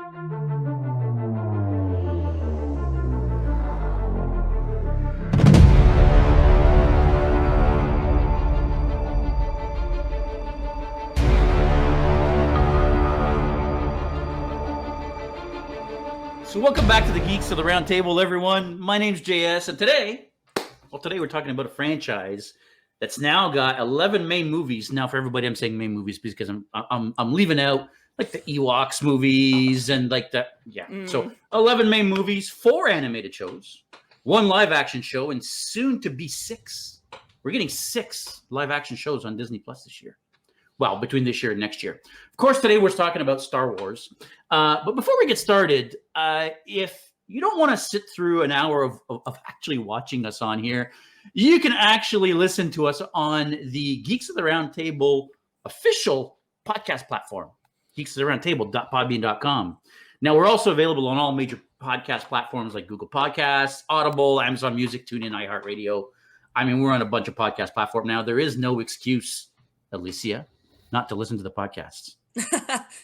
So welcome back to the Geeks of the Roundtable, everyone. My name's JS, and today we're talking about a franchise that's now got 11 main movies. Now, for everybody, I'm saying main movies because I'm leaving out like the Ewoks movies and like that. Yeah. So 11 main movies, 4 animated shows, 1 live action show, and soon to be 6. We're getting 6 live action shows on Disney Plus this year. Well, between this year and next year. Of course, today we're talking about Star Wars. But before we get started, if you don't want to sit through an hour of actually watching us on here, you can actually listen to us on the Geeks of the Roundtable official podcast platform, geeksoftheroundtable.podbean.com. Now, we're also available on all major podcast platforms like Google Podcasts, Audible, Amazon Music, TuneIn, iHeartRadio. I mean, we're on a bunch of podcast platforms now. There is no excuse, Alicia, not to listen to the podcasts.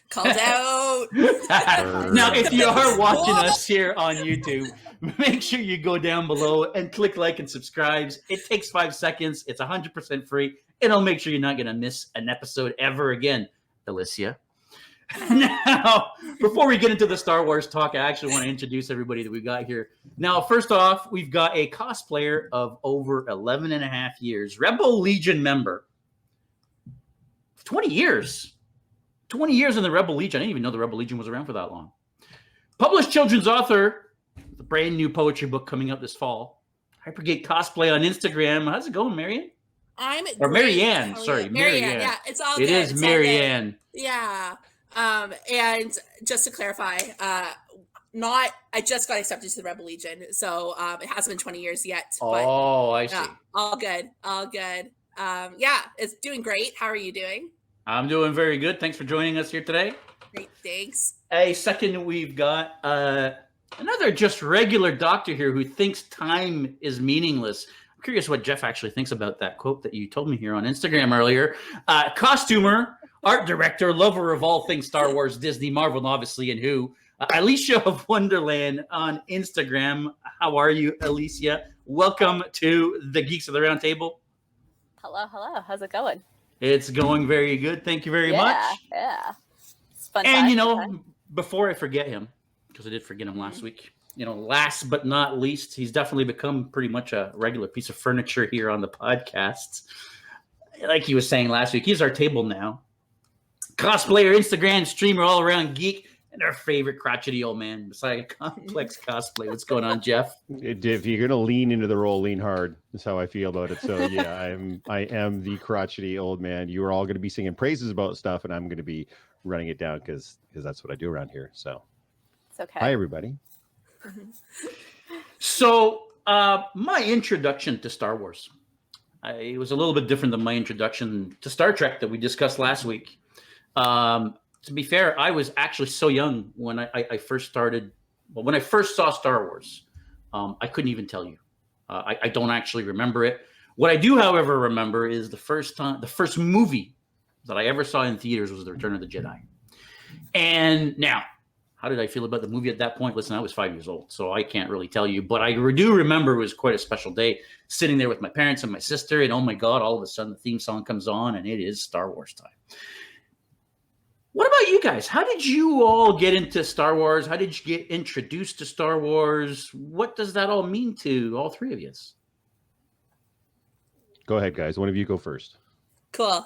Called out. Now, if you are watching us here on YouTube, make sure you go down below and click like and subscribe. It takes 5 seconds. It's 100% free. And I'll make sure you're not going to miss an episode ever again, Alicia. Now, before we get into the Star Wars talk, I actually want to introduce everybody that we got here. Now, first off, we've got a cosplayer of over 11 and a half years, Rebel Legion member. 20 years. 20 years in the Rebel Legion. I didn't even know the Rebel Legion was around for that long. Published children's author, the brand new poetry book coming out this fall. Hypergate Cosplay on Instagram. How's it going, Marianne? Or Marianne. Sorry, Marianne. Yeah, it's all good. It is Marianne. Yeah. And just to clarify, I just got accepted to the Rebel Legion, so it hasn't been 20 years yet. Oh, I see. All good. Yeah, it's doing great. How are you doing? I'm doing very good. Thanks for joining us here today. Great, thanks. A second, we've got another just regular doctor here who thinks time is meaningless. I'm curious what Jeff actually thinks about that quote that you told me here on Instagram earlier. Costumer, art director, lover of all things Star Wars, Disney, Marvel, and obviously and who. Alicia of Wonderland on Instagram. How are you, Alicia? Welcome to the Geeks of the Roundtable. Hello. How's it going? It's going very good. Thank you very much. Yeah. It's fun. And, before I forget him, because I did forget him last week, last but not least, he's definitely become pretty much a regular piece of furniture here on the podcast. Like he was saying last week, he's our table now. Cosplayer, Instagram streamer, all around geek, and our favorite crotchety old man beside Complex Cosplay. What's going on, Jeff? If you're gonna lean into the role, lean hard. That's how I feel about it. So yeah, I am the crotchety old man. You are all gonna be singing praises about stuff, and I'm gonna be running it down because that's what I do around here. So it's okay. Hi, everybody. So my introduction to Star Wars, it was a little bit different than my introduction to Star Trek that we discussed last week. To be fair, I was actually so young when I first started. Well, when I first saw Star Wars, I couldn't even tell you. I don't actually remember it. What I do, however, remember is the first movie that I ever saw in theaters was The Return of the Jedi. And now, how did I feel about the movie at that point? Listen, I was 5 years old, so I can't really tell you. But I do remember it was quite a special day, sitting there with my parents and my sister, and oh my God, all of a sudden the theme song comes on, and it is Star Wars time. What about you guys? How did you all get into Star Wars? How did you get introduced to Star Wars? What does that all mean to all three of you? Go ahead, guys. One of you go first. Cool.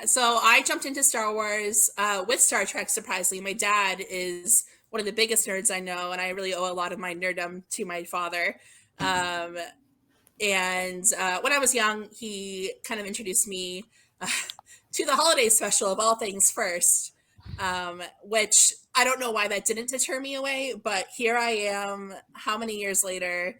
So I jumped into Star Wars with Star Trek, surprisingly. My dad is one of the biggest nerds I know, and I really owe a lot of my nerddom to my father. And when I was young, he kind of introduced me to the holiday special of all things first, which I don't know why that didn't deter me away, but here I am, how many years later,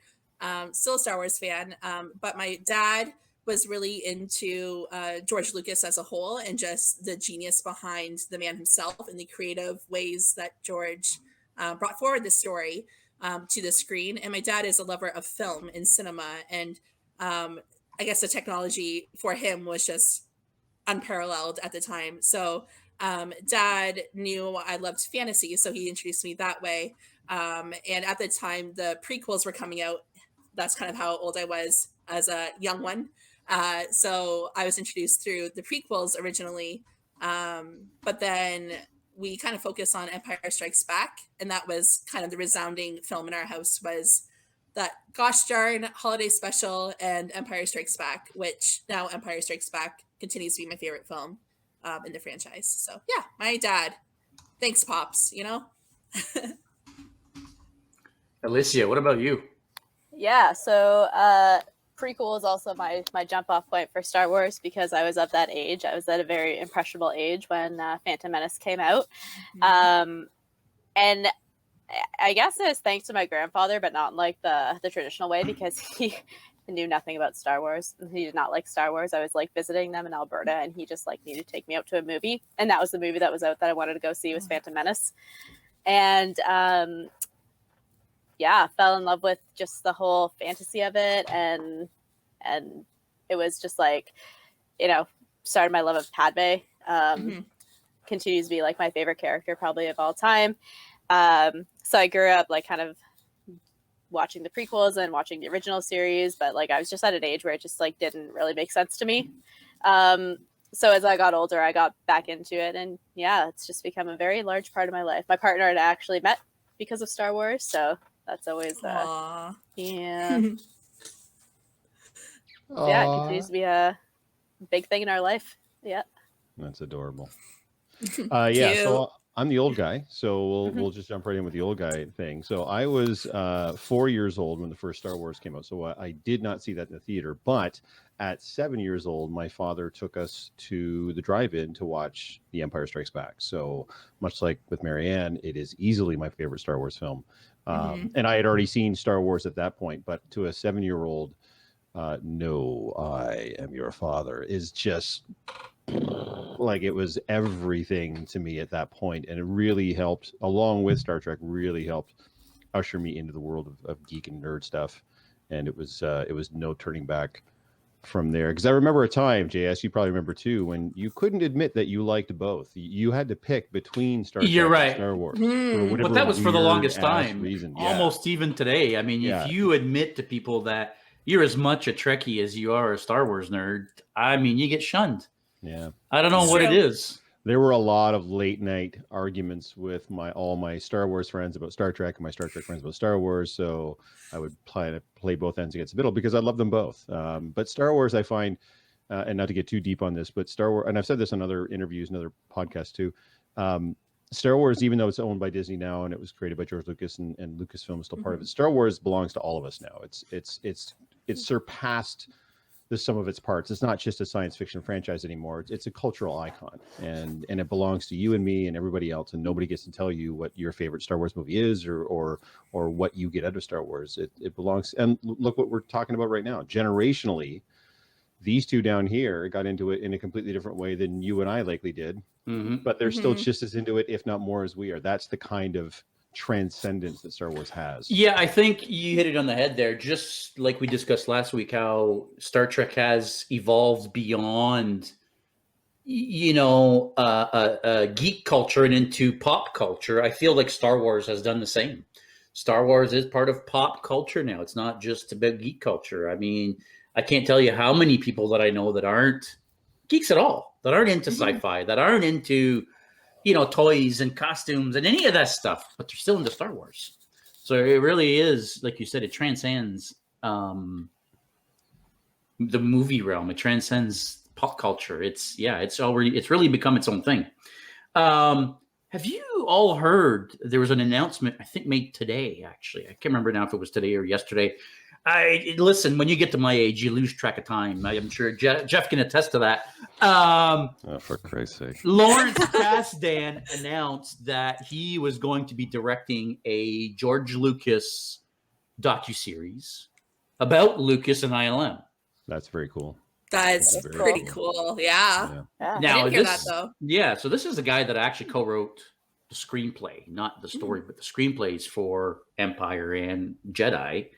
still a Star Wars fan. But my dad was really into George Lucas as a whole and just the genius behind the man himself and the creative ways that George brought forward the story to the screen. And my dad is a lover of film and cinema. And I guess the technology for him was just unparalleled at the time. So Dad knew I loved fantasy, so he introduced me that way. And at the time the prequels were coming out, that's kind of how old I was as a young one. So I was introduced through the prequels originally, but then we kind of focused on Empire Strikes Back, and that was kind of the resounding film in our house was that gosh darn holiday special and Empire Strikes Back, which now Empire Strikes Back continues to be my favorite film in the franchise. So yeah, my dad. Thanks, Pops, you know? Alicia, what about you? Yeah, so prequel is also my jump off point for Star Wars because I was of that age. I was at a very impressionable age when Phantom Menace came out. And I guess it was thanks to my grandfather, but not in like the traditional way because he knew nothing about Star Wars. He did not like Star Wars. I was like visiting them in Alberta and he just like needed to take me out to a movie. And that was the movie that was out that I wanted to go see was Phantom Menace. And yeah, fell in love with just the whole fantasy of it. And it was just like, you know, started my love of Padme. Continues to be like my favorite character probably of all time. So I grew up like kind of watching the prequels and watching the original series, but like I was just at an age where it just like didn't really make sense to me. So as I got older, I got back into it, and yeah, it's just become a very large part of my life. My partner and I actually met because of Star Wars, so that's always yeah. Yeah, it continues to be a big thing in our life. Yeah, that's adorable. Yeah, so I'm the old guy, so we'll just jump right in with the old guy thing. So I was 4 years old when the first Star Wars came out, so I did not see that in the theater. But at 7 years old, my father took us to the drive-in to watch The Empire Strikes Back. So much like with Marianne, it is easily my favorite Star Wars film. And I had already seen Star Wars at that point, but to a 7-year-old, no, I am your father is just like it was everything to me at that point, and it really helped, along with Star Trek, really helped usher me into the world of geek and nerd stuff. And it was no turning back from there, because I remember a time, JS, you probably remember too, when you couldn't admit that you liked both. You had to pick between Star Trek and Star Wars. But that was for the longest time reason. almost even today. I mean, if you admit to people that you're as much a Trekkie as you are a Star Wars nerd, I mean, you get shunned. Yeah, I don't know what it is. There were a lot of late night arguments with all my Star Wars friends about Star Trek and my Star Trek friends about Star Wars. So I would play both ends against the middle because I love them both. But Star Wars, I find, and not to get too deep on this, but Star Wars, and I've said this on other interviews and other podcasts too. Star Wars, even though it's owned by Disney now and it was created by George Lucas and Lucasfilm is still part of it, Star Wars belongs to all of us now. It's surpassed the sum of its parts. It's not just a science fiction franchise anymore. It's a cultural icon, and it belongs to you and me and everybody else. And nobody gets to tell you what your favorite Star Wars movie is or what you get out of Star Wars. It belongs. And look what we're talking about right now. Generationally, these two down here got into it in a completely different way than you and I likely did. But they're still just as into it, if not more, as we are. That's the kind of transcendence that Star Wars has. Yeah, I think you hit it on the head there. Just like we discussed last week, how Star Trek has evolved beyond, geek culture and into pop culture. I feel like Star Wars has done the same. Star Wars is part of pop culture now. It's not just about geek culture. I mean, I can't tell you how many people that I know that aren't geeks at all, that aren't into sci-fi, that aren't into toys and costumes and any of that stuff, but they're still into Star Wars. So it really is, like you said, it transcends the movie realm. It transcends pop culture. It's really become its own thing. Have you all heard there was an announcement, I think made today, actually. I can't remember now if it was today or yesterday. Listen, when you get to my age, you lose track of time. I'm sure Jeff can attest to that. For Christ's sake. Lawrence Kasdan announced that he was going to be directing a George Lucas docuseries about Lucas and ILM. That's very cool. That's pretty cool. Yeah. Yeah. Now, I didn't hear that though. Yeah, so this is the guy that actually co-wrote the screenplay, not the story, but the screenplays for Empire and Jedi.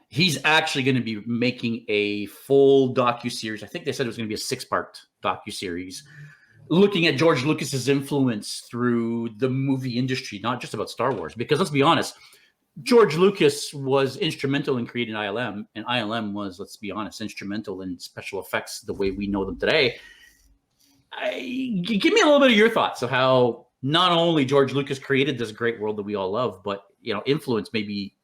He's actually going to be making a full docuseries. I think they said it was going to be a 6-part docuseries looking at George Lucas's influence through the movie industry, not just about Star Wars, because let's be honest, George Lucas was instrumental in creating ILM, and ILM was, let's be honest, instrumental in special effects the way we know them today. Give me a little bit of your thoughts of how not only George Lucas created this great world that we all love, but influence maybe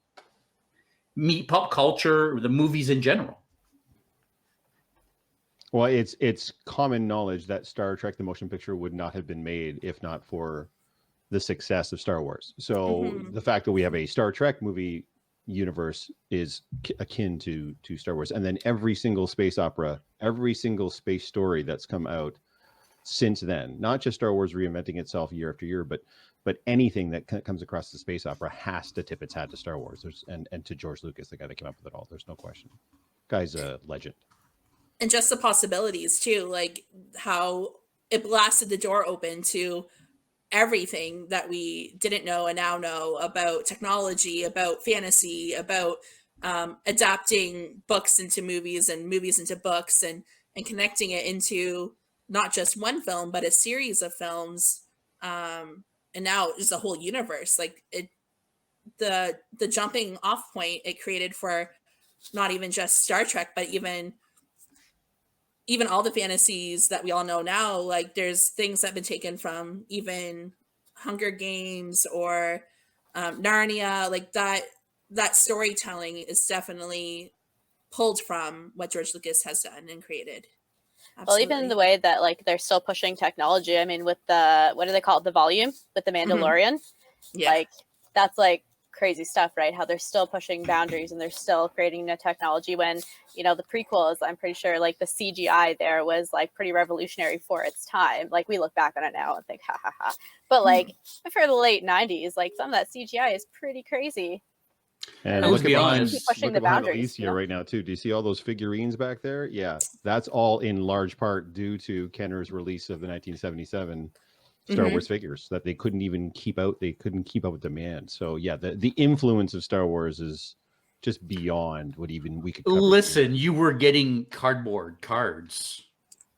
pop culture, the movies in general. Well, it's common knowledge that Star Trek: The Motion Picture would not have been made if not for the success of Star Wars. So the fact that we have a Star Trek movie universe is akin to Star Wars. And then every single space opera, every single space story that's come out since then, not just Star Wars reinventing itself year after year, but anything that comes across the space opera has to tip its hat to Star Wars. And to George Lucas, the guy that came up with it all. There's no question. Guy's a legend. And just the possibilities too, like how it blasted the door open to everything that we didn't know and now know about technology, about fantasy, about adapting books into movies and movies into books, and connecting it into not just one film, but a series of films. And now it's a whole universe. Like the jumping off point it created for not even just Star Trek, but even all the fantasies that we all know now. Like there's things that have been taken from even Hunger Games or Narnia. Like that storytelling is definitely pulled from what George Lucas has done and created. Absolutely. Well, even the way that like they're still pushing technology. I mean, with the, what do they call it? The volume with the Mandalorian. Yeah. Like that's like crazy stuff, right? How they're still pushing boundaries and they're still creating new technology when, the prequels, I'm pretty sure like the CGI there was like pretty revolutionary for its time. Like we look back on it now and think, ha ha ha. But like for the late 90s, like some of that CGI is pretty crazy. And let's look be behind, honest, pushing look the behind boundaries, Alicia right now too. Do you see all those figurines back there? Yeah, that's all in large part due to Kenner's release of the 1977 Star Wars figures that they couldn't even keep out. They couldn't keep up with demand. So yeah, the influence of Star Wars is just beyond what even we could cover. Listen, you were getting cardboard cards.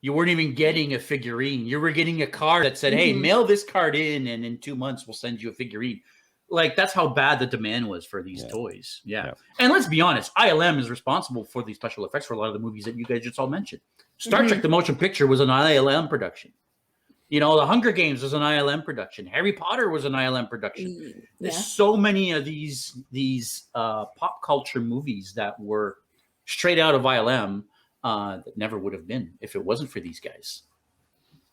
You weren't even getting a figurine. You were getting a card that said, hey, mail this card in, and in 2 months we'll send you a figurine. Like that's how bad the demand was for these toys. Yeah. And let's be honest, ILM is responsible for the special effects for a lot of the movies that you guys just all mentioned. Star Trek: The Motion Picture was an ILM production. The Hunger Games was an ILM production. Harry Potter was an ILM production. There's so many of these pop culture movies that were straight out of ILM that never would have been if it wasn't for these guys.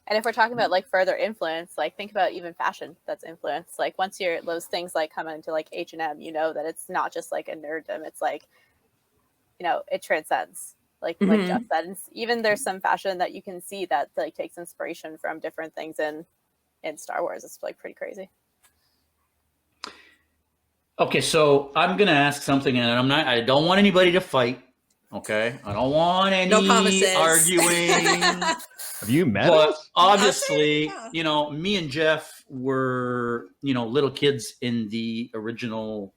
And if we're talking about like further influence, like think about even fashion that's influenced. Like once those things like come into like H&M, that it's not just like a nerddom. It's like, it transcends. Like Jeff said, and even there's some fashion that you can see that like takes inspiration from different things in Star Wars. It's like pretty crazy. Okay, so I'm gonna ask something, and I don't want anybody to fight. Okay, I don't want any arguing. Have you met but us? obviously, me and Jeff were little kids in the original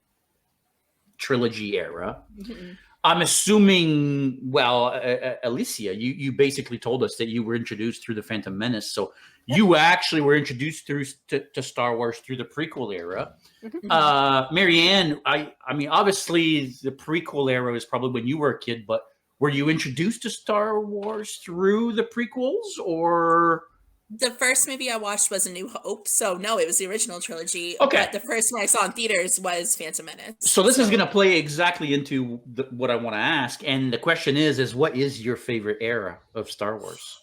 trilogy era. I'm assuming, Alicia, you basically told us that you were introduced through the Phantom Menace. So you actually were introduced to Star Wars through the prequel era. Marianne, I mean, obviously the prequel era is probably when you were a kid, but were you introduced to Star Wars through the prequels or? The first movie I watched was A New Hope, so no, it was the original trilogy. Okay. But the first one I saw in theaters was Phantom Menace. So this is going to play exactly into what I want to ask, and the question is what is your favorite era of Star Wars?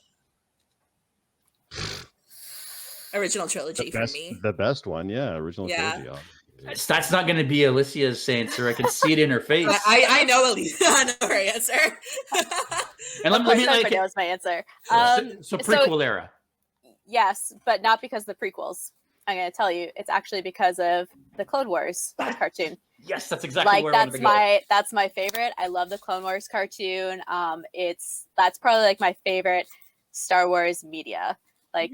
Original trilogy for me. The best one, original trilogy. That's not going to be Alicia's answer. I can see it in her face. I know Alicia. I know her answer. And let me that was my answer. So prequel era. Yes, but not because of the prequels. I'm going to tell you, it's actually because of the Clone Wars cartoon. Yes, that's exactly where I wanted to go. That's my favorite. I love the Clone Wars cartoon. That's probably like my favorite Star Wars media. Like,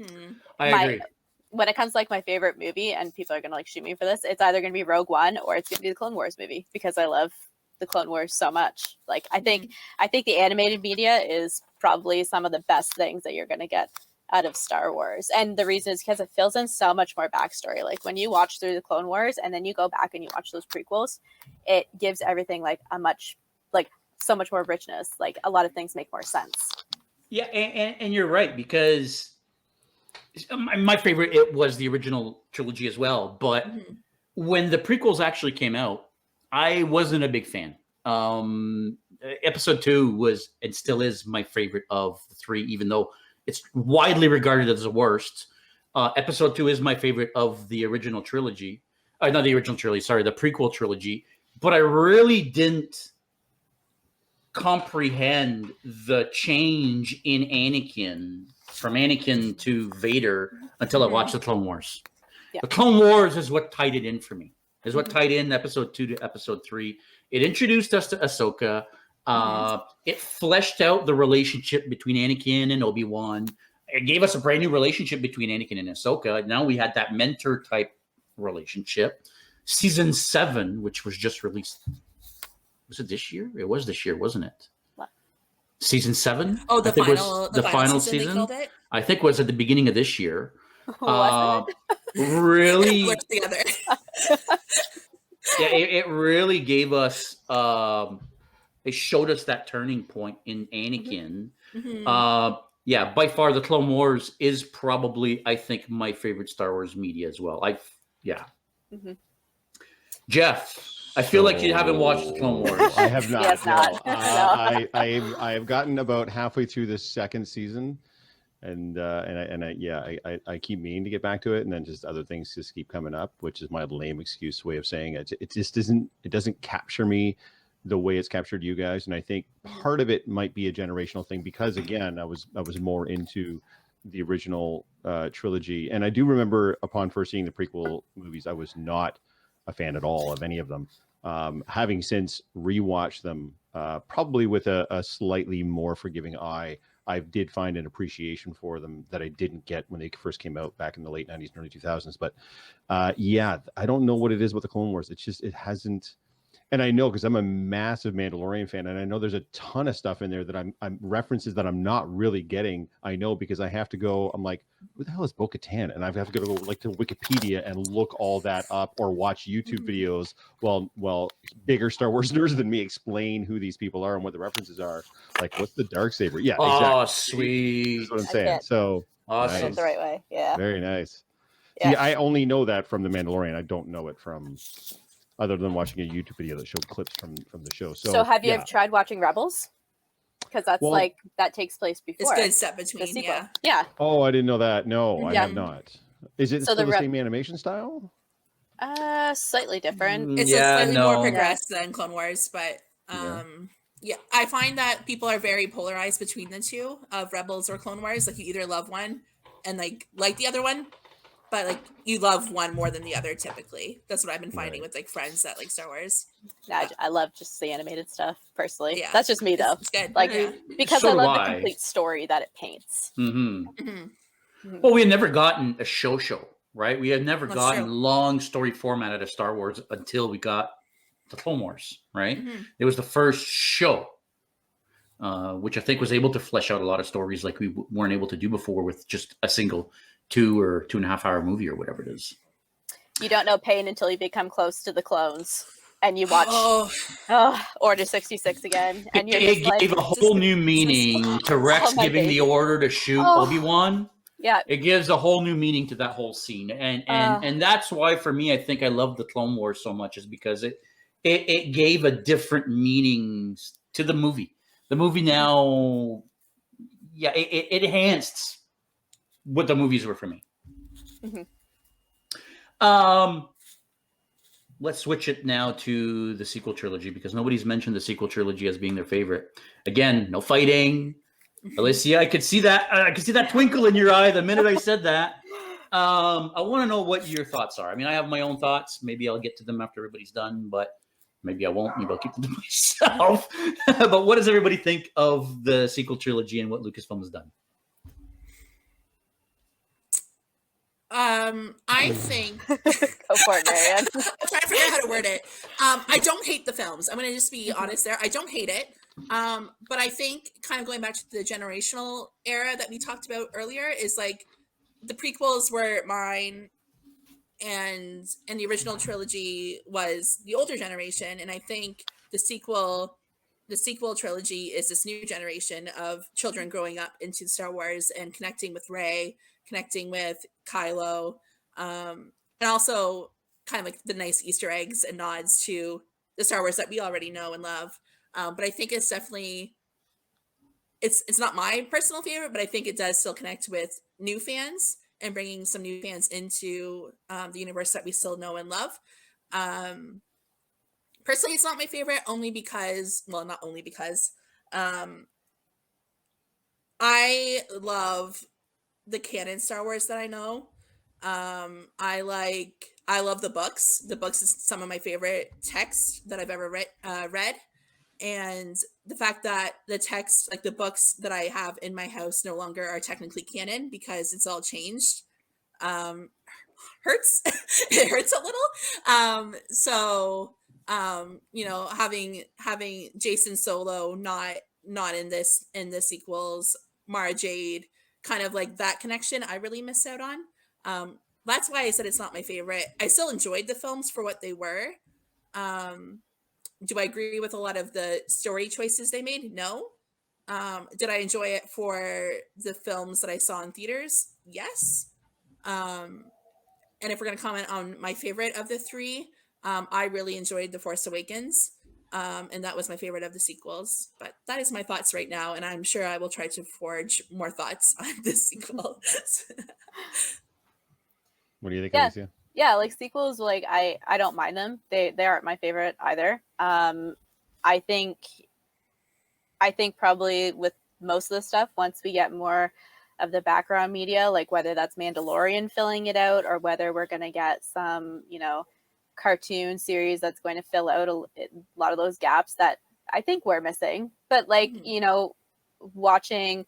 I agree. When it comes to like my favorite movie, and people are going to like shoot me for this, it's either going to be Rogue One or it's going to be the Clone Wars movie because I love the Clone Wars so much. Like, I think the animated media is probably some of the best things that you're going to get out of Star Wars. And the reason is because it fills in so much more backstory. Like when you watch through the Clone Wars and then you go back and you watch those prequels, it gives everything like a much, like so much more richness. Like a lot of things make more sense. Yeah, and you're right, because my favorite, it was the original trilogy as well. But when the prequels actually came out, I wasn't a big fan. Episode 2 was and still is my favorite of the 3, even though it's widely regarded as the worst. Episode 2 is my favorite of the original trilogy. Not the original trilogy, sorry, the prequel trilogy. But I really didn't comprehend the change in Anakin from Anakin to Vader until I watched the Clone Wars. Yeah. The Clone Wars is what tied it in for me. Is what tied in episode 2 to episode 3. It introduced us to Ahsoka. It fleshed out the relationship between Anakin and Obi-Wan. It gave us a brand new relationship between Anakin and Ahsoka. Now we had that mentor type relationship. Season 7, which was just released. Was it this year? It was this year, wasn't it? What? Season 7? Oh, the final season. I think was at the beginning of this year. Was Really? What's the other? Yeah, it really gave us. It showed us that turning point in Anakin. Yeah, by far, the Clone Wars is probably, I think, my favorite Star Wars media as well. Jeff, I feel like you haven't watched the Clone Wars. I have not. Yes, not. No. I have gotten about halfway through the second season, and I keep meaning to get back to it, and then just other things just keep coming up, which is my lame excuse way of saying it. It just doesn't capture me the way it's captured you guys, and I think part of it might be a generational thing because again, I was more into the original trilogy, and I do remember upon first seeing the prequel movies, I was not a fan at all of any of them. Having since rewatched them, probably with a slightly more forgiving eye, I did find an appreciation for them that I didn't get when they first came out back in the late 90s and early 2000s. But yeah, I don't know what it is with the Clone Wars. It's just, it hasn't. And I know because I'm a massive Mandalorian fan, and I know there's a ton of stuff in there that I'm references that I'm not really getting. I know because I have to go. I'm like, who the hell is Bo-Katan? And I have to go like to Wikipedia and look all that up, or watch YouTube videos while bigger Star Wars nerds than me explain who these people are and what the references are. Like, what's the Darksaber? Yeah, oh, exactly. sweet. That's what I'm saying. So awesome. That's the right way. Yeah. Very nice. Yeah. See, I only know that from The Mandalorian. I don't know it from other than watching a YouTube video that showed clips from the show. So have you ever tried watching Rebels? Because that's that takes place before. It's a good step between, yeah. Oh, I didn't know that. No, I have not. Is it So still the same animation style? Slightly different. It's slightly more progressed than Clone Wars, but yeah, I find that people are very polarized between the two of Rebels or Clone Wars. Like you either love one and like the other one, but like you love one more than the other typically. That's what I've been finding with like friends that like Star Wars. Yeah, I love just the animated stuff personally. Yeah. That's just me though. It's good. Like because I love the complete story that it paints. Well, we had never gotten a show, right? We had never gotten long story format out of Star Wars until we got the Clone Wars, right? It was the first show, which I think was able to flesh out a lot of stories like we weren't able to do before with just a single 2 or 2.5 hour movie or whatever it is. You don't know pain until you become close to the clones and you watch Order 66 again. And it gave a whole new meaning to Rex giving the order to shoot Obi-Wan. Yeah. It gives a whole new meaning to that whole scene. And that's why for me, I think I love the Clone Wars so much, is because it gave a different meaning to the movie. The movie now, it enhanced what the movies were for me. Let's switch it now to the sequel trilogy, because nobody's mentioned the sequel trilogy as being their favorite. Again, no fighting. Alicia, I could see that. I could see that twinkle in your eye the minute I said that. I want to know what your thoughts are. I mean, I have my own thoughts. Maybe I'll get to them after everybody's done, but maybe I won't. Maybe I'll keep them to myself. But what does everybody think of the sequel trilogy and what Lucasfilm has done? I think go for it, Marianne. I'm trying to figure out how to word it. I don't hate the films. I'm gonna just be honest there. I don't hate it. But I think kind of going back to the generational era that we talked about earlier is like the prequels were mine, and the original trilogy was the older generation, and I think the sequel trilogy is this new generation of children growing up into Star Wars and connecting with Rey, connecting with Kylo, and also kind of like the nice Easter eggs and nods to the Star Wars that we already know and love. But I think it's definitely it's not my personal favorite, but I think it does still connect with new fans and bringing some new fans into the universe that we still know and love. Personally, it's not my favorite, only because, well, not only because I love the canon Star Wars that I know. I love the books. The books is some of my favorite text that I've ever read. And the fact that the text, like the books that I have in my house, no longer are technically canon because it's all changed, hurts. It hurts a little. Having Jason Solo not in the sequels, Mara Jade, kind of like that connection, I really miss out on. That's why I said it's not my favorite. I still enjoyed the films for what they were. Do I agree with a lot of the story choices they made? No. Did I enjoy it for the films that I saw in theaters? Yes. And if we're going to comment on my favorite of the three, I really enjoyed The Force Awakens. And that was my favorite of the sequels. But that is my thoughts right now. And I'm sure I will try to forge more thoughts on the sequel. What do you think, Yeah. Alicia? Yeah, like sequels, like I don't mind them. They aren't my favorite either. I think probably with most of the stuff, once we get more of the background media, like whether that's Mandalorian filling it out or whether we're going to get some, cartoon series that's going to fill out a lot of those gaps that I think we're missing. But like, watching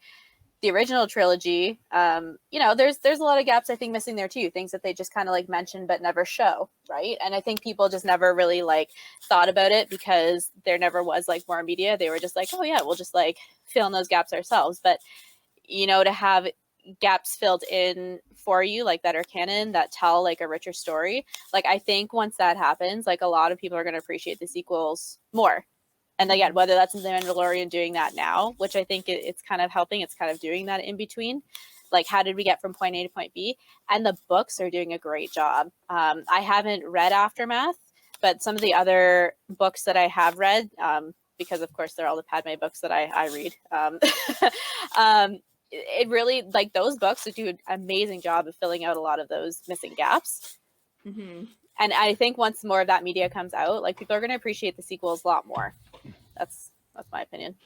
the original trilogy, there's a lot of gaps I think missing there too, things that they just kind of like mention but never show, right? And I think people just never really like thought about it because there never was like more media. They were just like, oh yeah, we'll just like fill in those gaps ourselves. But to have gaps filled in for you like that are canon, that tell like a richer story, like I think once that happens, like a lot of people are going to appreciate the sequels more. And again, whether that's in The Mandalorian doing that now, which I think it's kind of helping, it's kind of doing that in between. Like, how did we get from point A to point B? And the books are doing a great job. I haven't read Aftermath, but some of the other books that I have read, because of course they're all the Padme books that I read, it really, like those books do an amazing job of filling out a lot of those missing gaps. Mm-hmm. And I think once more of that media comes out, like people are going to appreciate the sequels a lot more. That's my opinion.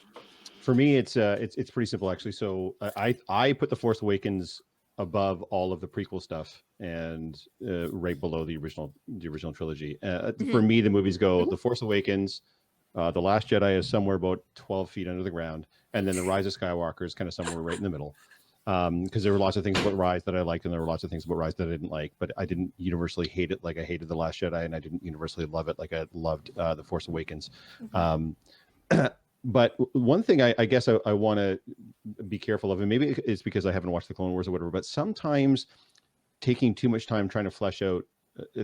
For me, it's pretty simple actually. So I put The Force Awakens above all of the prequel stuff and right below the original trilogy. For me, the movies go The Force Awakens, The Last Jedi is somewhere about 12 feet under the ground, and then The Rise of Skywalker is kind of somewhere right in the middle. Because there were lots of things about Rise that I liked, and there were lots of things about Rise that I didn't like, but I didn't universally hate it like I hated The Last Jedi, and I didn't universally love it like I loved The Force Awakens. But one thing I guess I want to be careful of, and maybe it's because I haven't watched the Clone Wars or whatever, but sometimes taking too much time trying to flesh out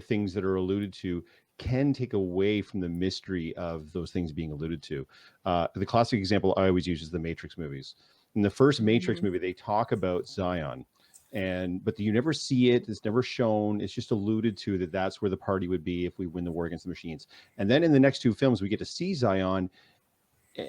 things that are alluded to can take away from the mystery of those things being alluded to. The classic example I always use is the Matrix movies. In the first Matrix movie, they talk about Zion, but you never see it. It's never shown. It's just alluded to that that's where the party would be if we win the war against the machines. And then in the next two films, we get to see Zion,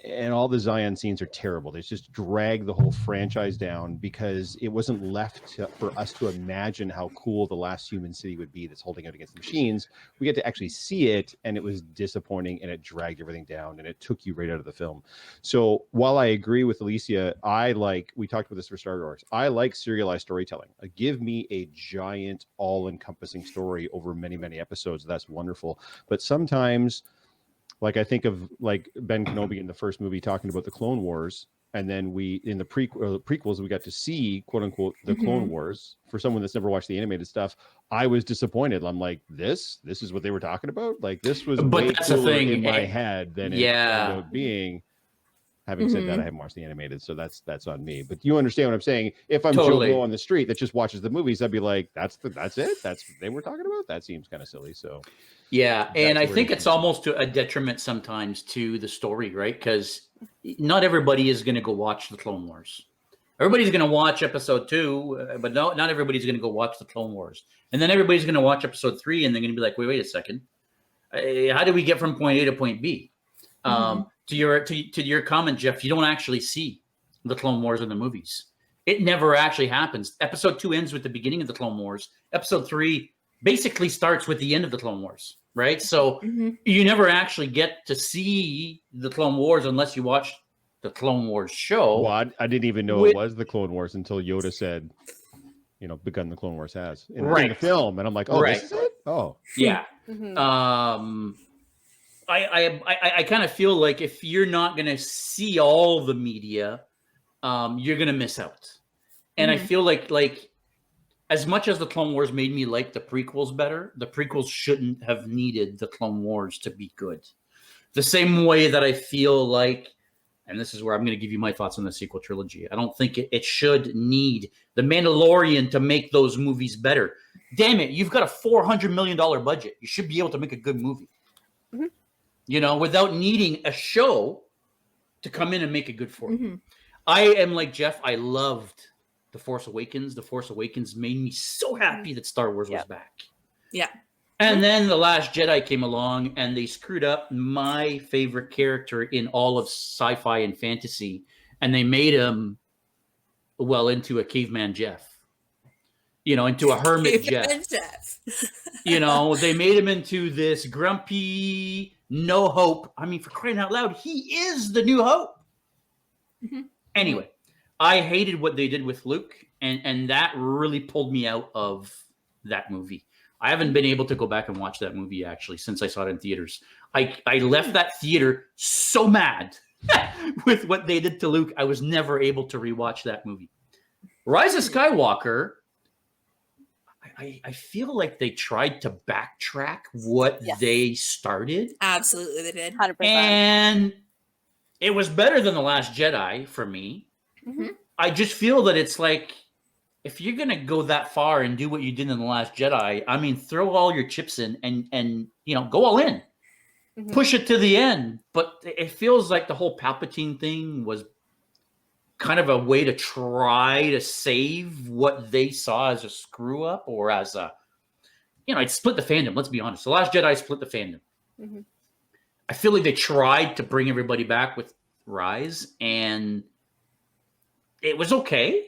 and all the Zion scenes are terrible. They just drag the whole franchise down because it wasn't left for us to imagine how cool the last human city would be that's holding out against the machines. We get to actually see it, and it was disappointing, and it dragged everything down, and it took you right out of the film. So while I agree with Alicia, we talked about this for Star Wars, I like serialized storytelling. Give me a giant, all-encompassing story over many, many episodes. That's wonderful. But sometimes, like I think of like Ben Kenobi in the first movie talking about the Clone Wars, and then we in the prequels we got to see quote unquote the Clone Wars. For someone that's never watched the animated stuff, I was disappointed. I'm like, this is what they were talking about. Like this was way cooler in my head than it ended up being. Having said that, I haven't watched the animated, so that's on me. But you understand what I'm saying? If I'm Joe Totally. Blow on the street that just watches the movies, I'd be like, that's it? That's what they were talking about? That seems kind of silly. So Yeah, and I where think it it's comes almost to a detriment sometimes to the story, right? Because not everybody is going to go watch the Clone Wars. Everybody's going to watch episode 2, but not everybody's going to go watch the Clone Wars. And then everybody's going to watch episode 3, and they're going to be like, wait a second. How do we get from point A to point B? To your comment, Jeff, you don't actually see the Clone Wars in the movies. It never actually happens. Episode 2 ends with the beginning of the Clone Wars. Episode 3 basically starts with the end of the Clone Wars, right? So you never actually get to see the Clone Wars unless you watch the Clone Wars show. Well, I didn't even know it was the Clone Wars until Yoda said, begun the Clone Wars has in the film, and I'm like, oh, this is it? Oh, yeah. I kind of feel like if you're not going to see all the media, you're going to miss out. And I feel like as much as the Clone Wars made me like the prequels better, the prequels shouldn't have needed the Clone Wars to be good. The same way that I feel like, and this is where I'm going to give you my thoughts on the sequel trilogy, I don't think it should need The Mandalorian to make those movies better. Damn it, you've got a $400 million budget. You should be able to make a good movie. Without needing a show to come in and make it good for you. I am like Jeff. I loved The Force Awakens. The Force Awakens made me so happy that Star Wars was back. Yeah. And then The Last Jedi came along and they screwed up my favorite character in all of sci-fi and fantasy. And they made him, into a caveman Jeff. Into a hermit Jeff. They made him into this grumpy, no hope. I mean, for crying out loud, he is the new hope. Anyway, I hated what they did with Luke, and that really pulled me out of that movie. I haven't been able to go back and watch that movie, actually, since I saw it in theaters. I left that theater so mad with what they did to Luke, I was never able to rewatch that movie. Rise of Skywalker, I feel like they tried to backtrack what they started. Absolutely, they did. 100%. And it was better than The Last Jedi for me. I just feel that it's like, if you're going to go that far and do what you did in The Last Jedi, I mean, throw all your chips in and go all in. Push it to the end. But it feels like the whole Palpatine thing was kind of a way to try to save what they saw as a screw up or as a, it split the fandom. Let's be honest. The Last Jedi split the fandom. I feel like they tried to bring everybody back with Rise, and it was okay,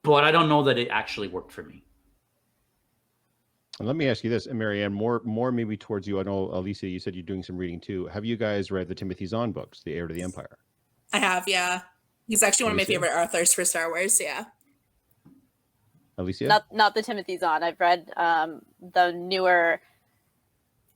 but I don't know that it actually worked for me. And let me ask you this, and Marianne, more maybe towards you. I know, Alicia, you said you're doing some reading too. Have you guys read the Timothy Zahn books, The Heir to the Empire? I have, yeah. He's actually one of my favorite authors for Star Wars, yeah. Alicia? Not the Timothy Zahn. I've read the newer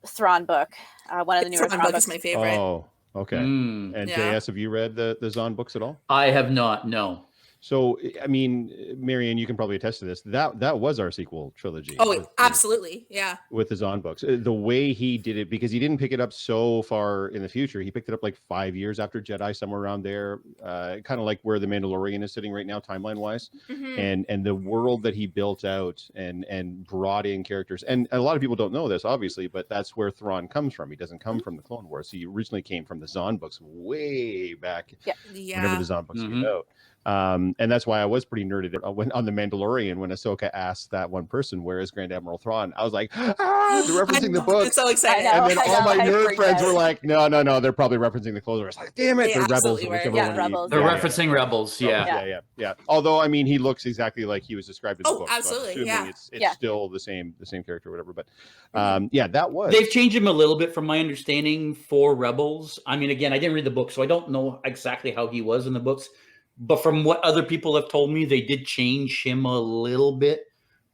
Thrawn book. One of the newer Thrawn Thrawn book books. is my favorite. Oh, okay. And JS, have you read the Zahn books at all? I have not, no. So, I mean, Marianne, you can probably attest to this. That was our sequel trilogy. Oh, absolutely. Yeah. With the Zahn books. The way he did it, because he didn't pick it up so far in the future. He picked it up like 5 years after Jedi, somewhere around there. Kind of like where The Mandalorian is sitting right now, timeline-wise. And the world that he built out and brought in characters. And a lot of people don't know this, obviously, but that's where Thrawn comes from. He doesn't come from the Clone Wars. He originally came from the Zahn books way back whenever the Zahn books came out. And that's why I was pretty nerded when on The Mandalorian when Ahsoka asked that one person, where is Grand Admiral Thrawn? I was like, they're referencing the book. It's so exciting. And then all my nerd friends were like, no, they're probably referencing the Clone Wars. Like, damn it, they're rebels. Rebels. They're referencing Rebels, yeah. Although, I mean, he looks exactly like he was described in the book. Absolutely, so it's still the same character or whatever. But that was. They've changed him a little bit from my understanding for Rebels. I mean, again, I didn't read the book, so I don't know exactly how he was in the books. But from what other people have told me, they did change him a little bit.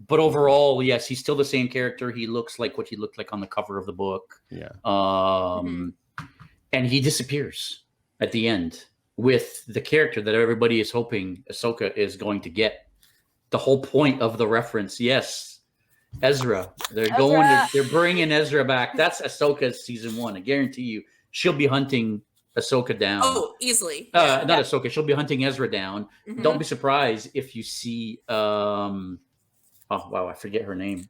But overall, yes, he's still the same character. He looks like what he looked like on the cover of the book. Yeah. And he disappears at the end with the character that everybody is hoping Ahsoka is going to get. The whole point of the reference, yes, Ezra. They're bringing Ezra back. That's Ahsoka's season 1. I guarantee you, she'll be hunting Ahsoka down. Oh, easily. Not Ahsoka. She'll be hunting Ezra down. Mhm. Don't be surprised if you see. Oh wow, I forget her name.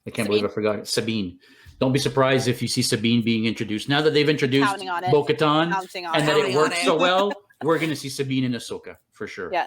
I can't believe I forgot it. Sabine. Don't be surprised if you see Sabine being introduced. Now that they've introduced Counting on it. Bo-Katan Counting on and it. that it Counting on works it. so well, we're going to see Sabine and Ahsoka for sure. Yeah.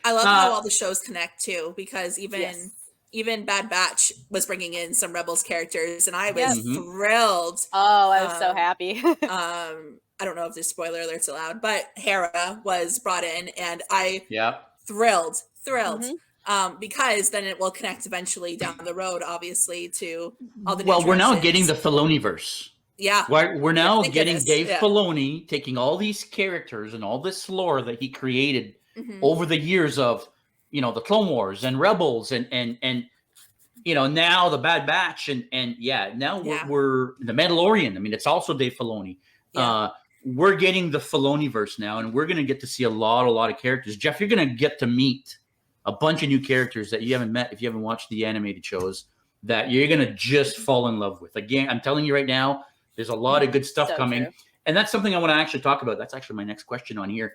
I love how all the shows connect too, because Yes. even Bad Batch was bringing in some Rebels characters, and I was Yes. thrilled. Oh, I was so happy. I don't know if there's spoiler alerts allowed, but Hera was brought in, and I Yeah. thrilled. Mhm. Because then it will connect eventually down the road, obviously, to all the. Well, we're now directions. getting the Filoni-verse. Yeah. We're now thank getting goodness, Dave yeah. Filoni taking all these characters and all this lore that he created Mhm. over the years of, the Clone Wars and Rebels and now the Bad Batch and now we're the Mandalorian. I mean, it's also Dave Filoni. Yeah. We're getting the Filoni-verse now, and we're going to get to see a lot of characters. Jeff, you're going to get to meet a bunch of new characters that you haven't met if you haven't watched the animated shows that you're going to just fall in love with. Again, I'm telling you right now, there's a lot of good stuff So coming. true. And that's something I want to actually talk about. That's actually my next question on here.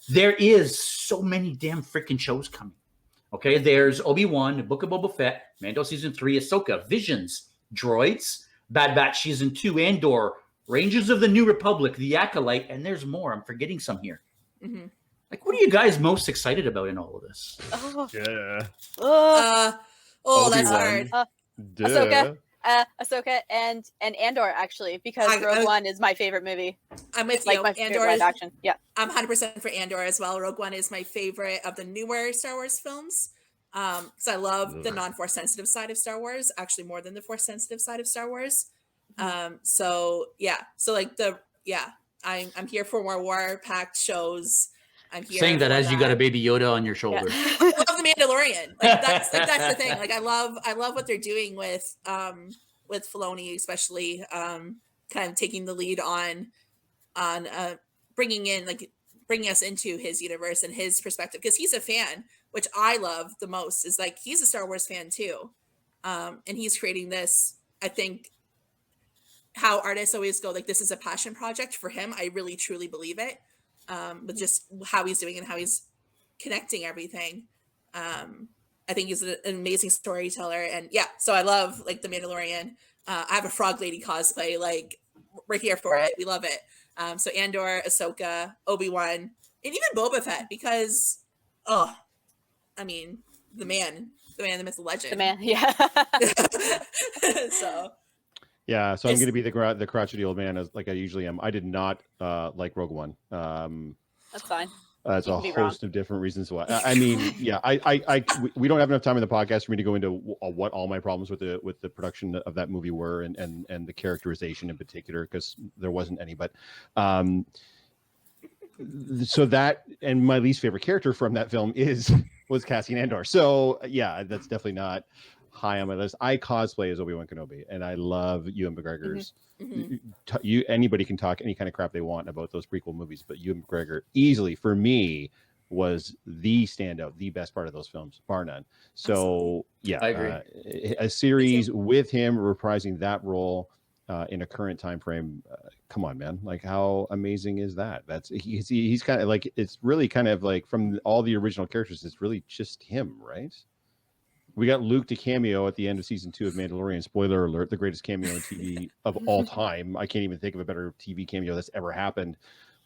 There is so many damn freaking shows coming. Okay, there's Obi-Wan, the Book of Boba Fett, Mando Season 3, Ahsoka, Visions, Droids, Bad Batch Season 2, Andor, Rangers of the New Republic, The Acolyte, and there's more. I'm forgetting some here. Mhm. What are you guys most excited about in all of this? Oh, Yeah. That's Obi-Wan. hard. Ahsoka. Ahsoka and Andor, actually, because Rogue One is my favorite movie. I'm with Like you. my favorite live action. Yeah. I'm 100% for Andor as well. Rogue One is my favorite of the newer Star Wars films. Because I love the non-force sensitive side of Star Wars, actually more than the force sensitive side of Star Wars. I'm here for more war-packed shows. I'm here Saying that for as you got a baby Yoda on your shoulder. I love the Mandalorian. That's the thing. I love what they're doing with Filoni, especially kind of taking the lead on bringing us into his universe and his perspective, because he's a fan, which I love the most. Is he's a Star Wars fan too, and he's creating this. I think how artists always go this is a passion project for him. I really truly believe it. But just how he's doing and how he's connecting everything. I think he's an amazing storyteller. And so I love the Mandalorian. I have a Frog Lady cosplay. We're here for it. We love it. So Andor, Ahsoka, Obi-Wan, and even Boba Fett, because the man, the myth, the legend. The man, yeah. So Yeah, so I'm going to be the crotchety old man as I usually am. I did not like Rogue One. That's fine. That's a host of different reasons why. We don't have enough time in the podcast for me to go into what all my problems with the production of that movie were and the characterization in particular, because there wasn't any. But so that, and my least favorite character from that film was Cassian Andor. So yeah, that's definitely not high on my list. I cosplay as Obi-Wan Kenobi, and I love Ewan McGregor's. Anybody can talk any kind of crap they want about those prequel movies, but Ewan McGregor easily, for me, was the standout, the best part of those films, bar none. So yeah, I agree. A series with him reprising that role in a current time frame. Come on, man! How amazing is that? He's kind of it's really kind of from all the original characters, it's really just him, right? We got Luke to cameo at the end of season 2 of Mandalorian. Spoiler alert, the greatest cameo on TV of all time. I can't even think of a better TV cameo that's ever happened.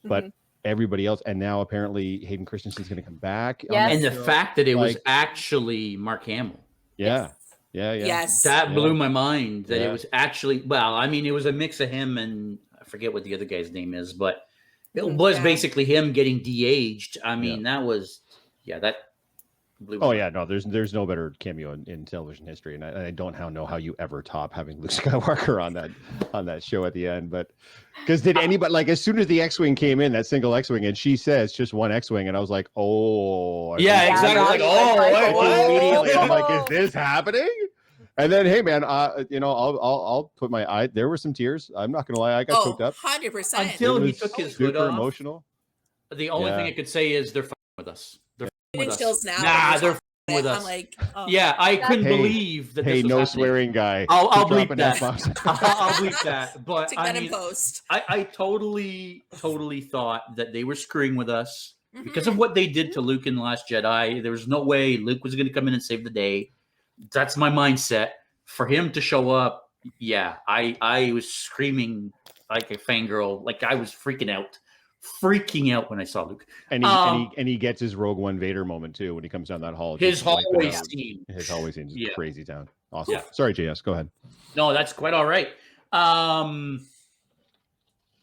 But everybody else, and now apparently Hayden Christensen's going to come back. Yes. And the fact that it was actually Mark Hamill. Yeah. Yes. Yeah. Yes. That blew my mind that it was actually, it was a mix of him and I forget what the other guy's name is, but it was basically him getting de-aged. That was, that blew my mind. No, there's no better cameo in television history, and I don't know how you ever top having Luke Skywalker on that show at the end. But because did anybody as soon as the X-wing came in, that single X-wing, and she says just one X-wing, and I was like, oh yeah, exactly. Immediately, I'm like, is this happening? And then, hey man, I'll put my eye. There were some tears. I'm not gonna lie, I got choked up 100%. until he took his hood super off. Emotional. The only thing I could say is they're fucking with us. They're fucking with us. Chills now. Nah, they're fucking with I'm us. like, oh. Yeah, I couldn't Hey, believe that. Hey, this was no happening. swearing, guy. I'll Keep bleep dropping that. F-bombs. I'll bleep that. But Take I that in mean, post. I totally thought that they were screwing with us because of Mhm. what they did to Luke in The Last Jedi. There was no way Luke was going to come in and save the day. That's my mindset. For him to show up, yeah, I was screaming like a fangirl. Like I was freaking out when I saw Luke. And he gets his Rogue One Vader moment too when he comes down that hall. His just wiping hallway out. scene. His hallway scene is Yeah. crazy town. Awesome. Yeah. Sorry, JS. Go ahead. No, that's quite all right.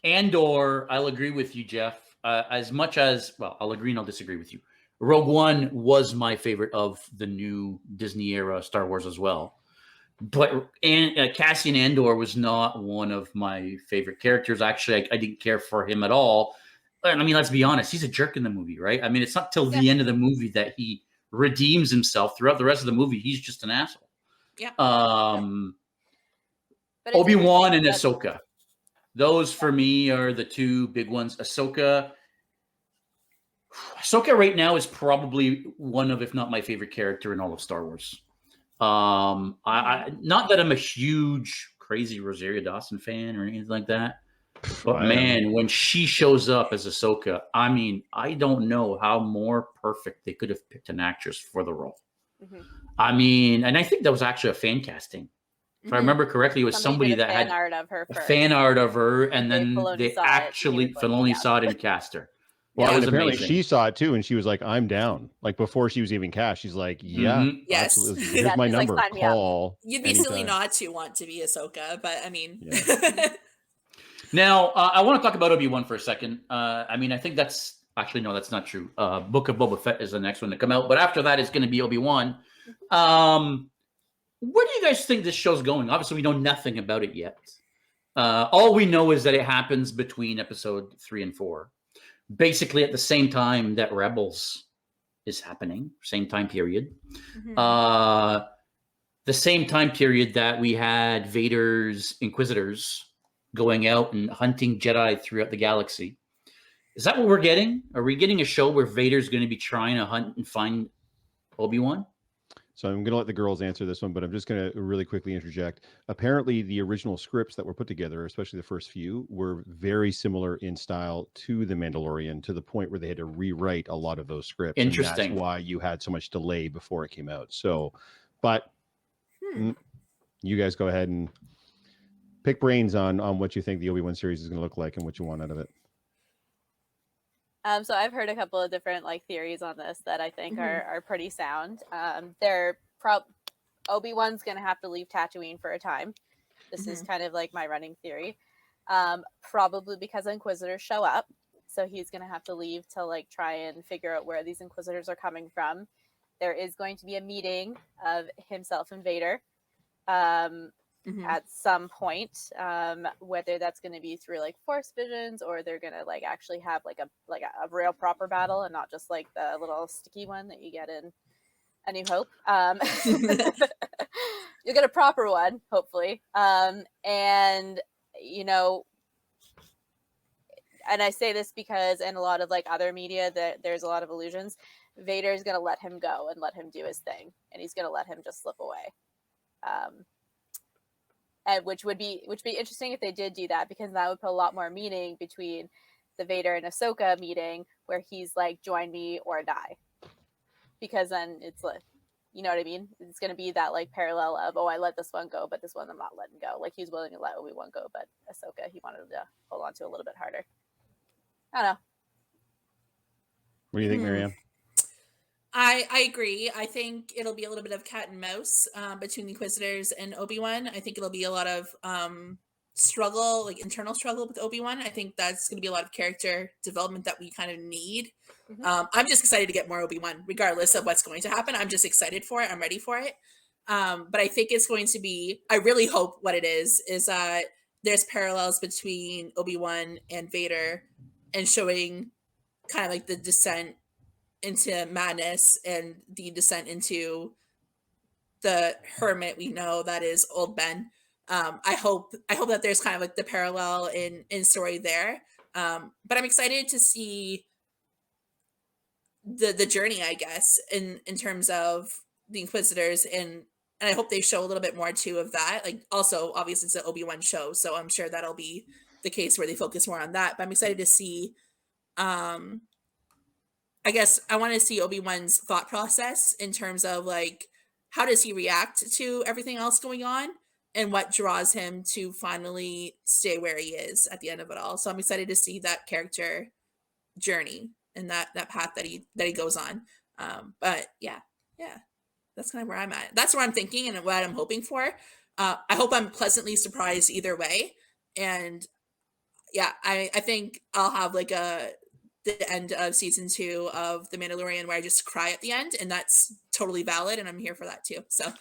Andor, I'll agree with you, Jeff. As much as, well, I'll agree and I'll disagree with you. Rogue One was my favorite of the new Disney era Star Wars as well. But Cassian Andor was not one of my favorite characters. Actually, I didn't care for him at all. And I mean, let's be honest, he's a jerk in the movie, right? I mean, it's not till the end of the movie that he redeems himself. Throughout the rest of the movie, he's just an asshole. Yeah. But it's Obi-Wan and interesting Ahsoka. Those for me are the two big ones. Ahsoka right now is probably one of, if not my favorite character in all of Star Wars. I not that I'm a huge crazy Rosario Dawson fan or anything like that, but man, when she shows up as Ahsoka, I mean, I don't know how more perfect they could have picked an actress for the role. Mhm. I mean, and I think that was actually a fan casting. If I remember correctly, it was somebody did a that fan had art of her a first. fan art of her, and Dave then Filoni they saw it, actually Filoni saw it and cast her. Well, That and was apparently amazing. she saw it too, and she was like, "I'm down." Like before she was even cast, she's like, "Yeah, Mhm. Yes. absolutely. Yeah, Here's my she's like, number. "Sign me up." Call." You'd be silly anytime. not to want to be Ahsoka, but I mean, Now, I want to talk about Obi-Wan for a second. I mean, I think that's actually no, that's not true. Book of Boba Fett is the next one to come out, but after that, it's going to be Obi-Wan. Where do you guys think this show's going? Obviously, we know nothing about it yet. All we know is that it happens between episode 3 and 4, basically at the same time that Rebels is happening, same time period. Mhm. The same time period that we had Vader's Inquisitors going out and hunting Jedi throughout the galaxy. Is that what we're getting? Are we getting a show where Vader's going to be trying to hunt and find Obi-Wan? So I'm going to let the girls answer this one, but I'm just going to really quickly interject. Apparently, the original scripts that were put together, especially the first few, were very similar in style to The Mandalorian, to the point where they had to rewrite a lot of those scripts. Interesting. And that's why you had so much delay before it came out. So, but you guys go ahead and pick brains on what you think the Obi-Wan series is going to look like and what you want out of it. So I've heard a couple of different theories on this that I think are pretty sound. Obi-Wan's gonna have to leave Tatooine for a time. This is kind of like my running theory. Probably because Inquisitors show up, so he's gonna have to leave to try and figure out where these Inquisitors are coming from. There is going to be a meeting of himself and Vader. At some point, whether that's going to be through force visions or they're going to actually have a real proper battle and not just the little sticky one that you get in A New Hope. You'll get a proper one, hopefully. And I say this because in a lot of other media that there's a lot of illusions. Vader's going to let him go and let him do his thing, and he's going to let him just slip away. And which would be interesting if they did do that, because that would put a lot more meaning between the Vader and Ahsoka meeting where he's like, join me or die. Because then it's you know what I mean? It's going to be that parallel of, I let this one go, but this one I'm not letting go. He's willing to let Obi-Wan go, but Ahsoka, he wanted to hold on to a little bit harder. I don't know. What do you think, Marianne? I agree. I think it'll be a little bit of cat and mouse between the Inquisitors and Obi-Wan. I think it'll be a lot of struggle, internal struggle with Obi-Wan. I think that's going to be a lot of character development that we kind of need. I'm just excited to get more Obi-Wan, regardless of what's going to happen. I'm just excited for it. I'm ready for it. But I think it's going to be, I really hope what it is that there's parallels between Obi-Wan and Vader and showing kind of the descent into madness and the descent into the hermit we know that is old Ben. I hope that there's kind of the parallel in story there. But I'm excited to see the journey, I guess, in terms of the Inquisitors, and I hope they show a little bit more too of that. Like, also, obviously, it's an Obi-Wan show, so I'm sure that'll be the case where they focus more on that. But I'm excited to see. I guess I want to see Obi-Wan's thought process in terms of like how does he react to everything else going on, and what draws him to finally stay where he is at the end of it all. So I'm excited to see that character journey and that path that he goes on. But yeah, that's kind of where I'm at. That's where I'm thinking and what I'm hoping for. I hope I'm pleasantly surprised either way. And yeah, I think I'll have like the end of season 2 of The Mandalorian where I just cry at the end, and that's totally valid, and I'm here for that too. So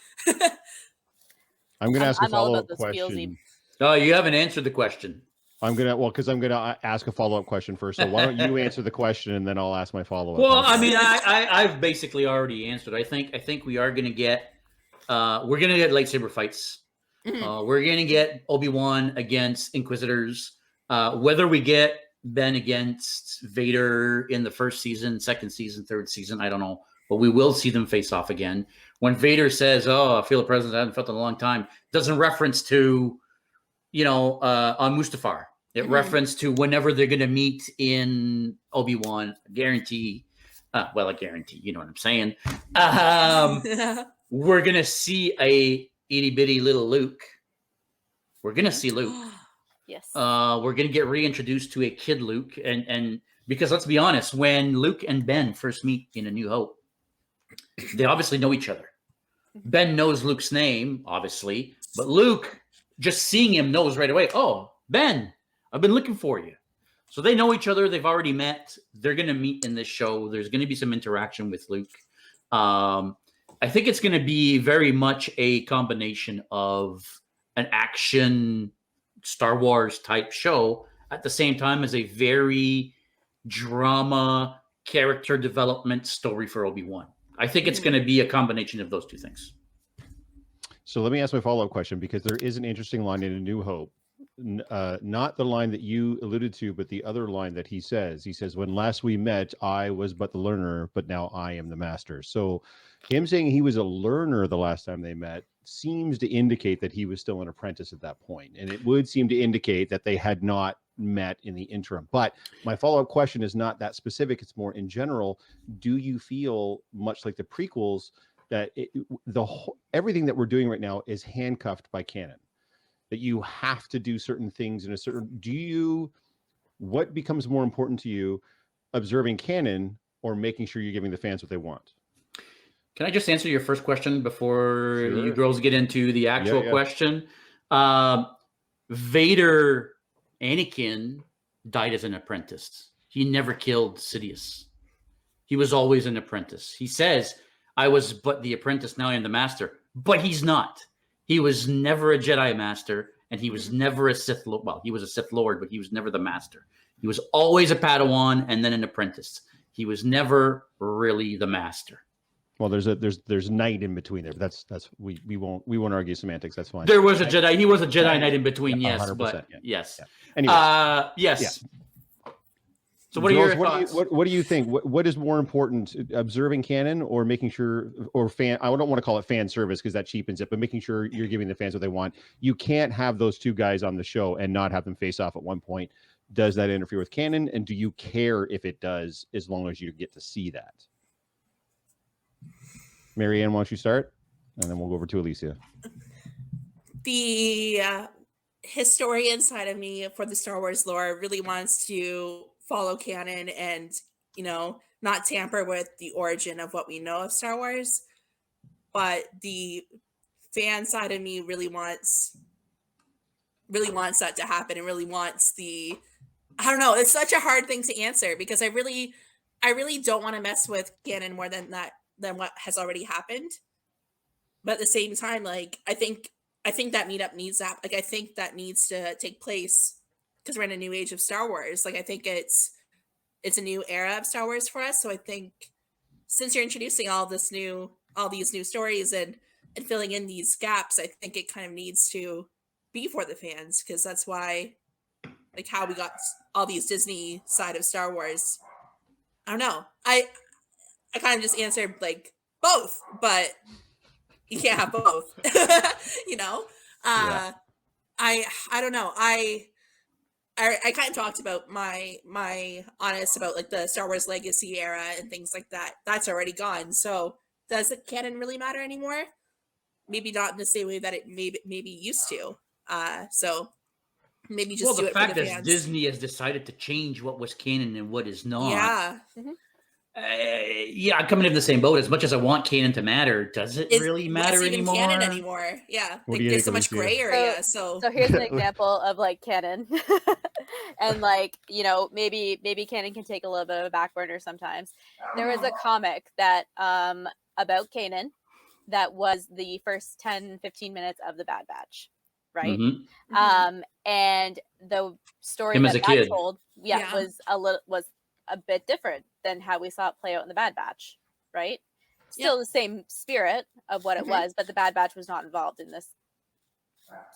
I'm going to ask a I'm all about follow-up those feelsy. question. Oh, you haven't answered the question. Because I'm gonna ask a follow-up question first. So why don't you answer the question and then I'll ask my follow-up? Well, I mean, I've basically already answered. I think we are gonna get we're gonna get lightsaber fights. We're gonna get Obi-Wan against Inquisitors. Whether we get Ben against Vader in the first season, second season, third season, I don't know. But we will see them face off again. When Vader says, "Oh, I feel a presence I haven't felt in a long time," doesn't reference to, on Mustafar. It reference to whenever they're going to meet in Obi-Wan. Guarantee. Well, a guarantee. You know what I'm saying? We're going to see a itty bitty little Luke. We're going to see Luke. Yes. We're going to get reintroduced to a kid Luke, and because let's be honest, when Luke and Ben first meet in A New Hope, they obviously know each other. Ben knows Luke's name, obviously, but Luke, just seeing him, knows right away, oh, Ben, I've been looking for you. So they know each other. They've already met. They're going to meet in this show. There's going to be some interaction with Luke. I think it's going to be very much a combination of an action Star Wars type show at the same time as a very drama character development story for Obi-Wan. I think it's going to be a combination of those two things. So let me ask my follow-up question, because there is an interesting line in A New Hope. Not the line that you alluded to, but the other line that he says. He says, "When last we met, I was but the learner, but now I am the master." So him saying he was a learner the last time they met seems to indicate that he was still an apprentice at that point. And it would seem to indicate that they had not met in the interim. But my follow-up question is not that specific. It's more in general. Do you feel, much like the prequels, that everything that we're doing right now is handcuffed by canon? That you have to do certain things in a certain... What becomes more important to you, observing canon or making sure you're giving the fans what they want? Can I just answer your first question before you girls get into the actual question? Vader, Anakin, died as an apprentice. He never killed Sidious. He was always an apprentice. He says, "I was but the apprentice, now I am the master." But he's not. He was never a Jedi master, and he was never a Sith Lord. Well, he was a Sith Lord, but he was never the master. He was always a Padawan and then an apprentice. He was never really the master. Well, there's knight in between there. But that's we won't argue semantics. That's fine. There was a Jedi. He was a Jedi Knight in between. Yes, 100%, but yeah. yes. Yeah. Anyways, yes. Yeah. So, what are Girls, your thoughts? What do you think? What is more important, observing canon or making sure, or fan? I don't want to call it fan service because that cheapens it, but making sure you're giving the fans what they want. You can't have those two guys on the show and not have them face off at one point. Does that interfere with canon? And do you care if it does, as long as you get to see that? Marianne, why don't you start? And then we'll go over to Alicia. The historian side of me for the Star Wars lore really wants to follow canon and, not tamper with the origin of what we know of Star Wars. But the fan side of me really wants that to happen, and really wants I don't know, it's such a hard thing to answer, because I really don't want to mess with canon more than what has already happened. But at the same time, like, I think that meetup needs that. Like, I think that needs to take place because we're in a new age of Star Wars. Like, I think it's a new era of Star Wars for us. So I think since you're introducing all these new stories and filling in these gaps, I think it kind of needs to be for the fans, because that's why, like, how we got all these Disney side of Star Wars. I don't know. I kind of just answered like both, but you can't have both. You know, Yeah. I don't know. I kind of talked about my honest about like the Star Wars Legacy era and things like that. That's already gone. So does the canon really matter anymore? Maybe not in the same way that it maybe used to. So maybe Well, just the do it for the fact that fans. Disney has decided to change what was canon and what is not. Yeah. Yeah, I'm coming in the same boat. As much as I want canon to matter, does it really matter What's even anymore? canon anymore? Yeah. What Like, do you there's think, so much Alicia? gray area. So So here's an example of like canon, and like maybe canon can take a little bit of a back burner sometimes. There was a comic that about Kanan that was the first 10-15 minutes of the Bad Batch, right? Mhm. And the story Him that as a that kid. told, Yeah. was a bit different than how we saw it play out in the Bad Batch, right? Still Yeah. the same spirit of what it Mhm. was, but the Bad Batch was not involved in this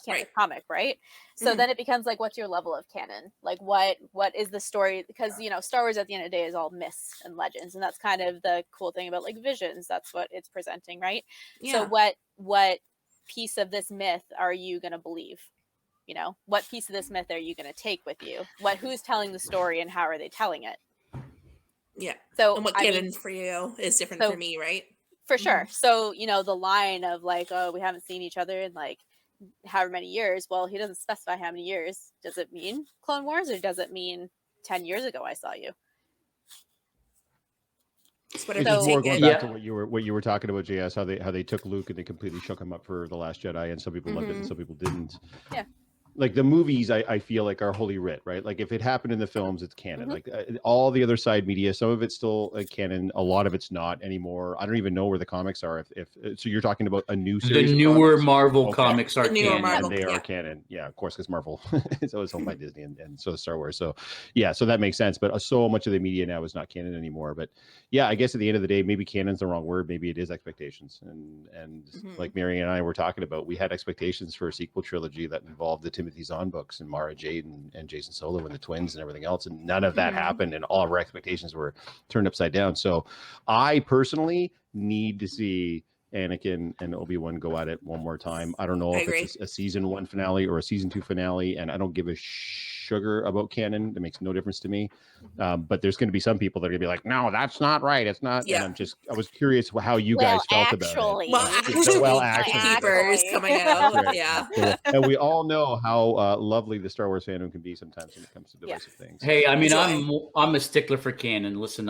Right. comic, right? So Mhm. then it becomes like, what's your level of canon? Like, what is the story? Because Star Wars at the end of the day is all myths and legends, and that's kind of the cool thing about like Visions. That's what it's presenting, right? So Yeah. what piece of this myth are you going to believe? What piece of this myth are you going to take with you? Who's telling the story and how are they telling it? Yeah. So And what canon for you is different so for me, right? for sure. So the line of like, oh, we haven't seen each other in like however many years. Well, he doesn't specify how many years. Does it mean Clone Wars, or does it mean 10 years ago I saw you? It's It's whatever just you more take going it. back Yeah. to what you were talking about, JS. How they took Luke and they completely shook him up for the Last Jedi, and some people loved it and some people didn't. Yeah. Like the movies, I feel like are holy writ, right? Like if it happened in the films, it's canon. Mhm. Like all the other side media, some of it's still canon, a lot of it's not anymore. I don't even know where the comics are. If so, you're talking about a new The series. newer of comics? Marvel Okay. comics are The newer canon. Marvel. And they are Yeah. canon, yeah, of course, because Marvel is always owned by Disney, and so is Star Wars. So yeah, so that makes sense. But so much of the media now is not canon anymore. But yeah, I guess at the end of the day, maybe canon's the wrong word. Maybe it is expectations. And like Mary and I were talking about, we had expectations for a sequel trilogy that involved the Timothy Zahn books and Mara Jade and Jason Solo and the twins and everything else, and none of that happened, and all of our expectations were turned upside down. So I personally need to see Anakin and Obi-Wan go at it one more time. I don't know I if agree. it's a season 1 finale or a season 2 finale, and I don't give a sugar about canon. It makes no difference to me. But there's going to be some people that are going to be like, no, that's not right. It's not. Yeah. And I was curious how you guys felt about it. Well, actually, Gatekeepers coming out. Right. Yeah. So, and we all know how lovely the Star Wars fandom can be sometimes when it comes to divisive things. Hey, I mean, That's I'm a stickler for canon. Listen,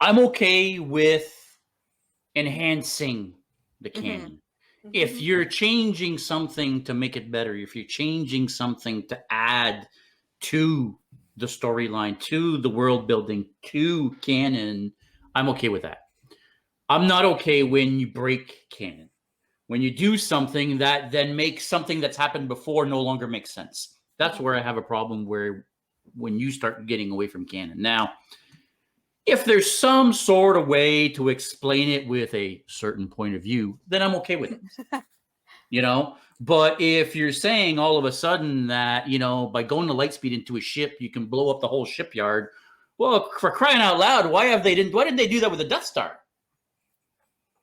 I'm okay with enhancing the canon. If you're changing something to make it better, if you're changing something to add to the storyline, to the world building, to canon, I'm okay with that. I'm not okay when you break canon. When you do something that then makes something that's happened before no longer make sense. That's where I have a problem, where when you start getting away from canon. Now, if there's some sort of way to explain it with a certain point of view, then I'm okay with it. But if you're saying all of a sudden that, by going to light speed into a ship, you can blow up the whole shipyard. Well, for crying out loud, why didn't they do that with the Death Star?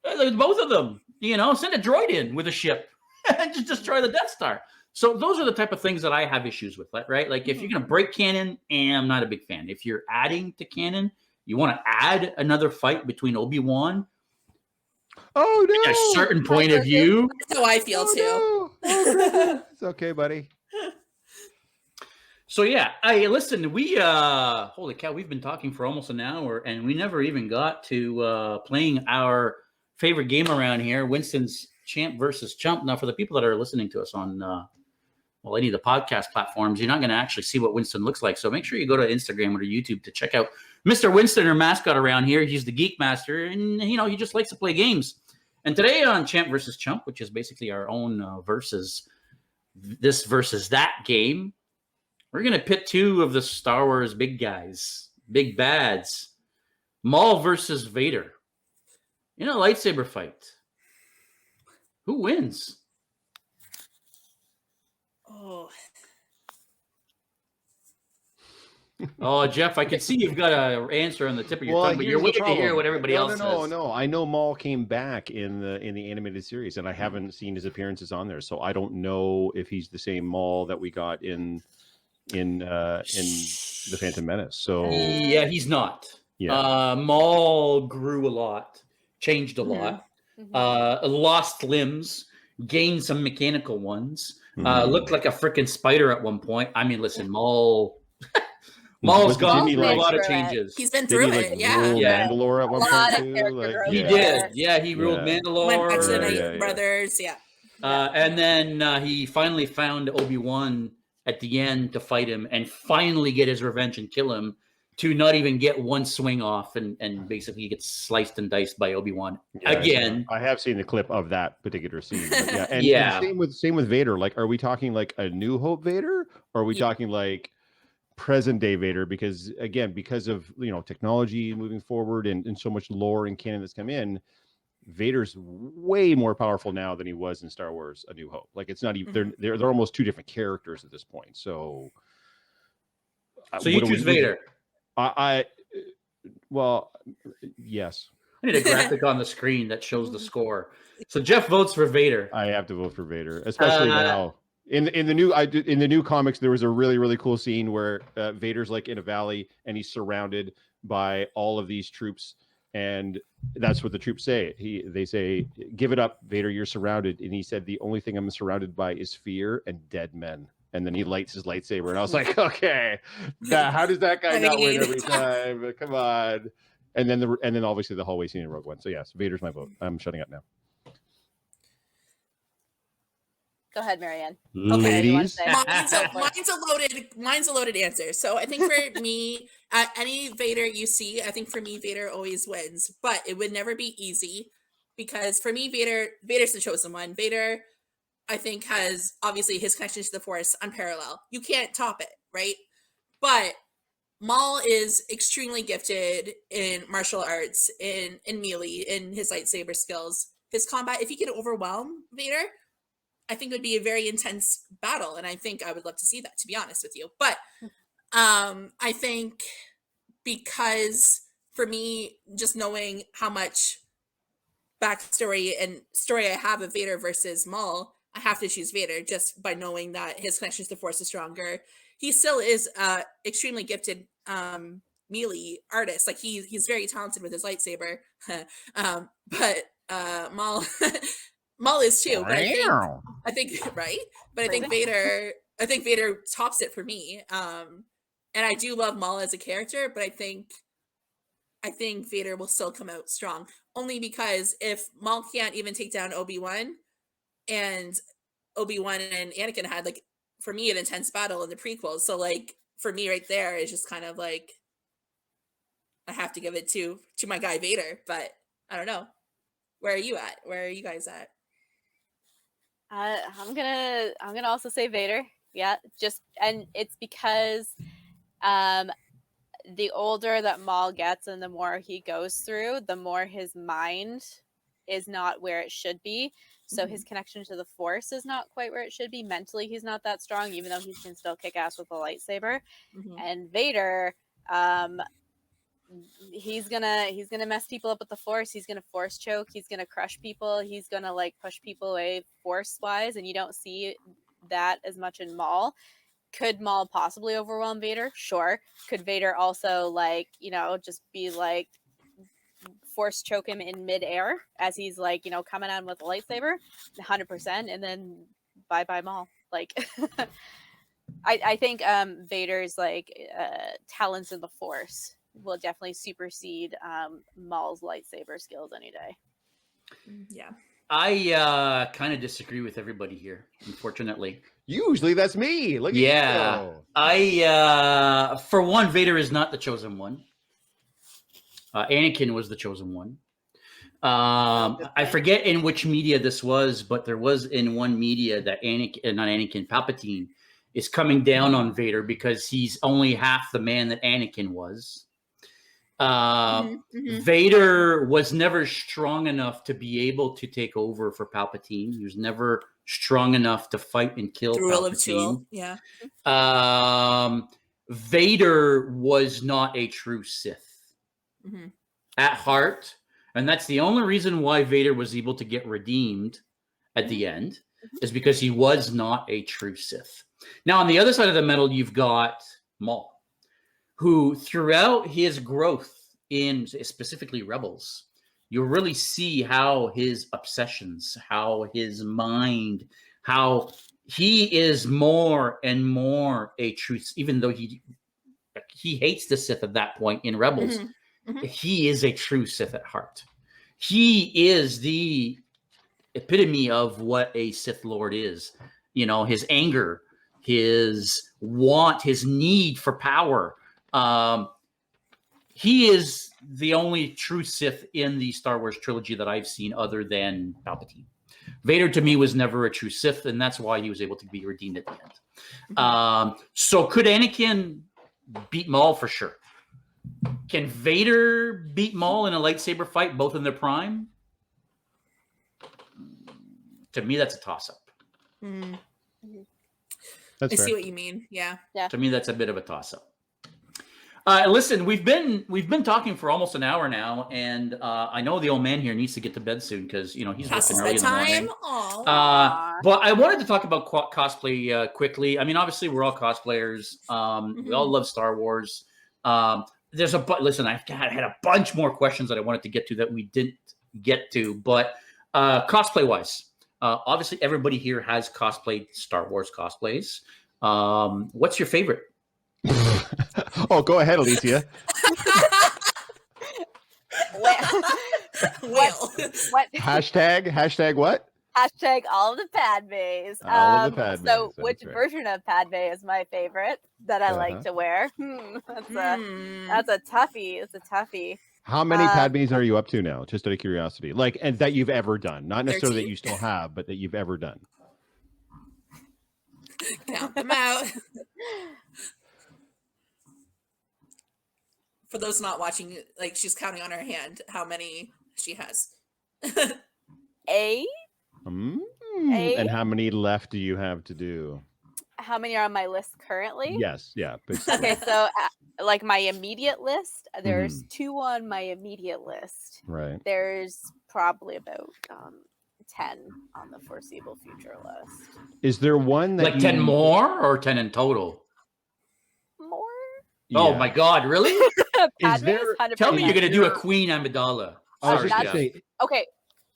Both of them, send a droid in with a ship and just destroy the Death Star. So those are the type of things that I have issues with, right? Like if you're going to break canon, I'm not a big fan. If you're adding to canon, you want to add another fight between Obi-Wan. Oh no! At a certain point of view. That's how I feel too. No. Oh, it's okay, buddy. So yeah, listen, we holy cow, we've been talking for almost an hour and we never even got to playing our favorite game around here, Winston's Champ versus Chump. Now, for the people that are listening to us on any of the podcast platforms, you're not going to actually see what Winston looks like. So make sure you go to Instagram or to YouTube to check out Mr. Winston, our mascot around here. He's the Geek Master, and he just likes to play games. And today on Champ versus Chump, which is basically our own versus that game, we're going to pit two of the Star Wars big guys, big bads, Maul versus Vader, in a lightsaber fight. Who wins? Oh. Oh, Jeff, I can see you've got an answer on the tip of your Well, tongue, but you're here's the waiting to hear problem. what everybody else says. No. I know Maul came back in the animated series, and I haven't seen his appearances on there, so I don't know if he's the same Maul that we got in the Phantom Menace. So Yeah, he's not. yeah, Maul grew a lot, changed a lot, Mhm. lost limbs, gained some mechanical ones, Mhm. looked like a freaking spider at one point. I mean, listen, Maul's Didn't gone he through a like? lot of through it. changes. He's been Did through he like it. Yeah. rule Yeah. Mandalore at A one lot point of too? character Like, growth He yeah. there. did. Yeah, he ruled Yeah. Mandalore. Went back to the Night Yeah. Brothers. Yeah. And then he finally found Obi-Wan at the end to fight him and finally get his revenge and kill him, to not even get one swing off and basically get sliced and diced by Obi-Wan again. I have seen the clip of that particular scene. But yeah, and Yeah. same with Vader. Like, are we talking like a New Hope Vader, or are we talking like present day Vader? Because again, because of technology moving forward and so much lore and canon that's come in, Vader's way more powerful now than he was in Star Wars: A New Hope. Like, it's not even they're almost two different characters at this point. So you choose Vader. Well, yes. I need a graphic on the screen that shows the score. So Jeff votes for Vader. I have to vote for Vader, especially now. In the new comics, there was a really, really cool scene where Vader's like in a valley and he's surrounded by all of these troops, and that's what the troops say. They say, "Give it up, Vader, you're surrounded." And he said, "The only thing I'm surrounded by is fear and dead men." And then he lights his lightsaber, and I was like, "Okay, how does that guy not win every time? Come on!" And then obviously the hallway scene in Rogue One. So yes, Vader's my vote. I'm shutting up now. Go ahead, Marianne. Ladies. Mine's a loaded answer. So I think for me, any Vader you see, I think for me, Vader always wins. But it would never be easy, because for me, Vader's the chosen one. Vader, I think, has obviously his connection to the Force unparalleled. You can't top it, right? But Maul is extremely gifted in martial arts, in melee, in his lightsaber skills. His combat, if he could overwhelm Vader, I think it would be a very intense battle, and I think I would love to see that, to be honest with you. But I think, because for me, just knowing how much backstory and story I have of Vader versus Maul, I have to choose Vader, just by knowing that his connection to the Force is stronger. He still is extremely gifted melee artist. Like, he's very talented with his lightsaber. But Maul Maul is too. But I think right. But I think Vader tops it for me. And I do love Maul as a character, but I think Vader will still come out strong, only because if Maul can't even take down Obi-Wan, and Obi-Wan and Anakin had, like, for me, an intense battle in the prequels. So, like, for me right there is just kind of like, I have to give it to my guy Vader. But I don't know. Where are you at? Where are you guys at? I'm gonna also say Vader. Yeah, and it's because the older that Maul gets and the more he goes through, the more his mind is not where it should be. So his connection to the Force is not quite where it should be. Mentally, he's not that strong, even though he can still kick ass with a lightsaber. And Vader, he's gonna mess people up with the Force. He's gonna Force choke. He's gonna crush people. He's gonna, like, push people away Force wise, and you don't see that as much in Maul. Could Maul possibly overwhelm Vader? Sure. Could Vader also, like, just be like, Force choke him in midair as he's, like, coming on with a lightsaber? 100%. And then bye Maul. Like, I think Vader's, like, talents in the Force will definitely supersede Maul's lightsaber skills any day. Yeah. I kind of disagree with everybody here, unfortunately. Usually that's me. Look at you. For one, Vader is not the chosen one. Anakin was the chosen one. I forget in which media this was, but there was in one media that Palpatine is coming down on Vader because he's only half the man that Anakin was. Vader was never strong enough to be able to take over for Palpatine. He was never strong enough to fight and kill Palpatine. Yeah. Vader was not a true Sith at heart. And that's the only reason why Vader was able to get redeemed at the end, is because he was not a true Sith. Now, on the other side of the medal, you've got Maul, who throughout his growth in specifically Rebels, you really see how his obsessions, how his mind, how he is more and more a true, even though he hates the Sith at that point in Rebels, he is a true Sith at heart. He is the epitome of what a Sith Lord is. You know, his anger, his want, his need for power. He is the only true Sith in the Star Wars trilogy that I've seen other than Palpatine. Vader, to me, was never a true Sith, and that's why he was able to be redeemed at the end. So could Anakin beat Maul? For sure. Can Vader beat Maul in a lightsaber fight, both in their prime? To me, that's a toss-up. That's I fair. see what you mean. Yeah. To me, that's a bit of a toss-up. Listen, we've been talking for almost an hour now, and I know the old man here needs to get to bed soon because he's Past working his early in the bedtime. morning. Aw. But I wanted to talk about cosplay quickly. I mean, obviously, we're all cosplayers. We all love Star Wars. Listen, I had a bunch more questions that I wanted to get to that we didn't get to, but cosplay-wise, obviously, everybody here has cosplayed Star Wars cosplays. What's your favorite? Oh, go ahead, Alicia. What? Hashtag what? Hashtag all of the Padmes. All of the Padmes, So, that's which right. version of Padme is my favorite that I like to wear? That's a toughie. It's a toughie. How many Padmes are you up to now? Just out of curiosity, and that you've ever done, not necessarily 13? that you still have, but that you've ever done. Count them out. For those not watching, like she's counting on her hand how many she has. 8? And how many left do you have to do? How many are on my list currently? Yes, yeah. Basically. Okay, so like my immediate list, there's 2 on my immediate list. Right. There's probably about 10 on the foreseeable future list. Is there one that like 10 more or 10 in total? More? Oh my God, really? Padme there- is 100%. Tell me you're going to do a Queen Amidala. I was Sorry, just gonna Jeff. say, Okay.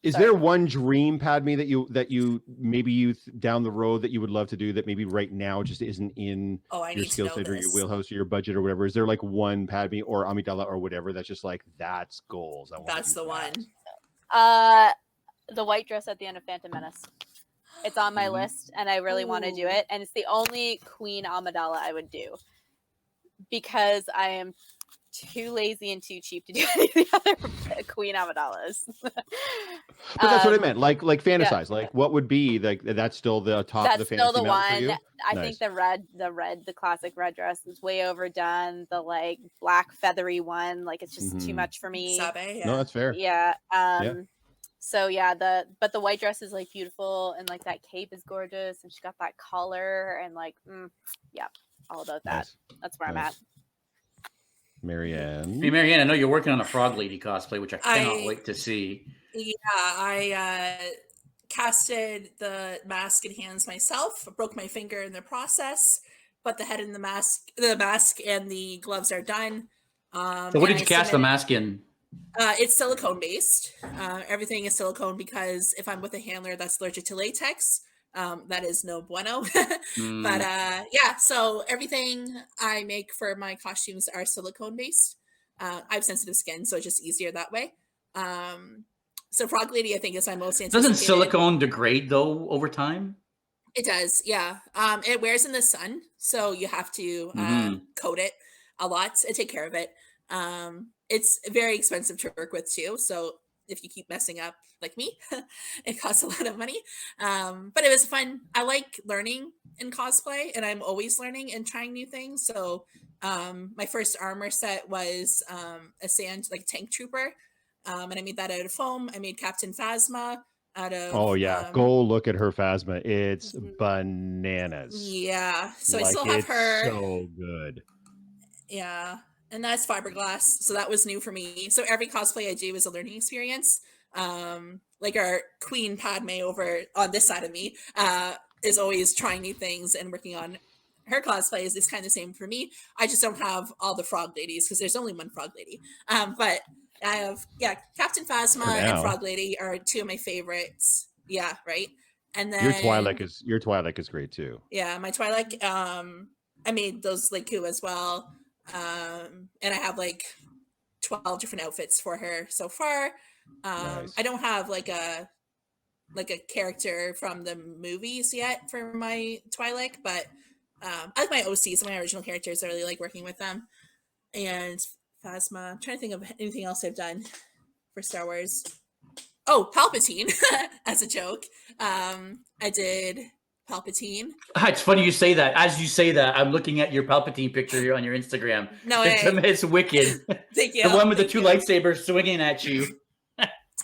is there one dream Padme that you maybe down the road that you would love to do that maybe right now just isn't in I your need skill to know set or your this. wheelhouse or your budget or whatever? Is there like one Padme or Amidala or whatever that's just like that's goals? That's the one. The white dress at the end of Phantom Menace. It's on my list, and I really want to do it. And it's the only Queen Amidala I would do because I am too lazy and too cheap to do any of the other Queen Amidalas. But that's what I meant. Like fantasize. Like what would be like? That's still the top of the fantasy. That's still the mountain for one. you? I Nice. think the classic red dress is way overdone. The like black feathery one, like it's just too much for me. Sabe, No, that's fair. Yeah. Yeah. So yeah, but the white dress is like beautiful, and like that cape is gorgeous, and she got that collar, and like yeah, all about that. Nice. That's where I'm Nice. at. Marianne. Hey, Marianne, I know you're working on a Frog Lady cosplay, which I cannot wait to see. Yeah, I casted the mask and hands myself. Broke my finger in the process, but the head and the mask and the gloves are done. So what did you cast the mask in? It's silicone based. Everything is silicone because if I'm with a handler that's allergic to latex, that is no bueno. But yeah, so everything I make for my costumes are silicone based. I have sensitive skin, so it's just easier that way. So Frog Lady, I think, is my most anticipated. Doesn't silicone degrade though over time? It does, yeah. It wears in the sun, so you have to coat it a lot and take care of it. It's very expensive to work with too, so if you keep messing up like me, it costs a lot of money. But it was fun. I like learning in cosplay, and I'm always learning and trying new things. So my first armor set was a tank trooper, and I made that out of foam. I made Captain Phasma out of Go look at her Phasma. It's bananas. Yeah, so I Like, still have it's her. so good. Yeah, and that's fiberglass, so that was new for me. So every cosplay I do is a learning experience. Like our Queen Padme over on this side of me is always trying new things and working on her cosplays. Is kind of the same for me. I just don't have all the frog ladies because there's only one frog lady. But I have Captain Phasma For and now. Frog Lady are two of my favorites. Yeah, right. And then Your Twi'lek is great too. yeah, my Twi'lek. I made those Leku as well. And I have like 12 different outfits for her so far. Nice. I don't have like a character from the movies yet for my Twi'lek, but I like my OCs, my original characters. I really like working with them. And Phasma. I'm trying to think of anything else I've done for Star Wars. Oh, Palpatine as a joke. I did Palpatine. It's funny you say that. As you say that, I'm looking at your Palpatine picture here on your Instagram. No way. It's wicked. Thank you. The one with the Thank two you. lightsabers swinging at you.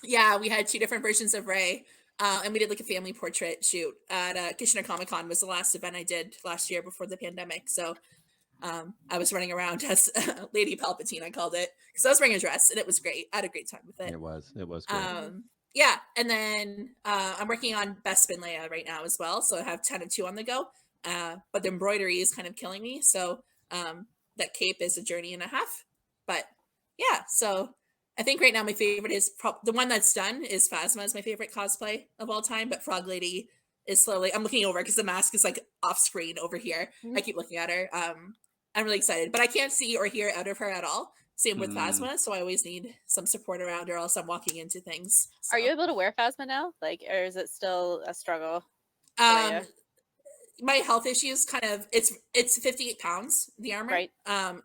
Yeah, we had two different versions of Rey. And we did like a family portrait shoot at Kitchener Comic Con was the last event I did last year before the pandemic. So I was running around as Lady Palpatine, I called it, because I was wearing a dress and it was great. I had a great time with it. It was great. Yeah, and then I'm working on Bespin Leia right now as well. So I have 10 of 2 on the go. But the embroidery is kind of killing me. So that cape is a journey and a half. But yeah, so I think right now my favorite is the one that's done is Phasma is my favorite cosplay of all time. But Frog Lady is slowly, I'm looking over because the mask is like off screen over here. I keep looking at her. I'm really excited, but I can't see or hear out of her at all. Same with Phasma, so I always need some support around her, else I'm walking into things. So. Are you able to wear Phasma now? Like, or is it still a struggle? For you? My health issues kind of it's 58 pounds, the armor. Right.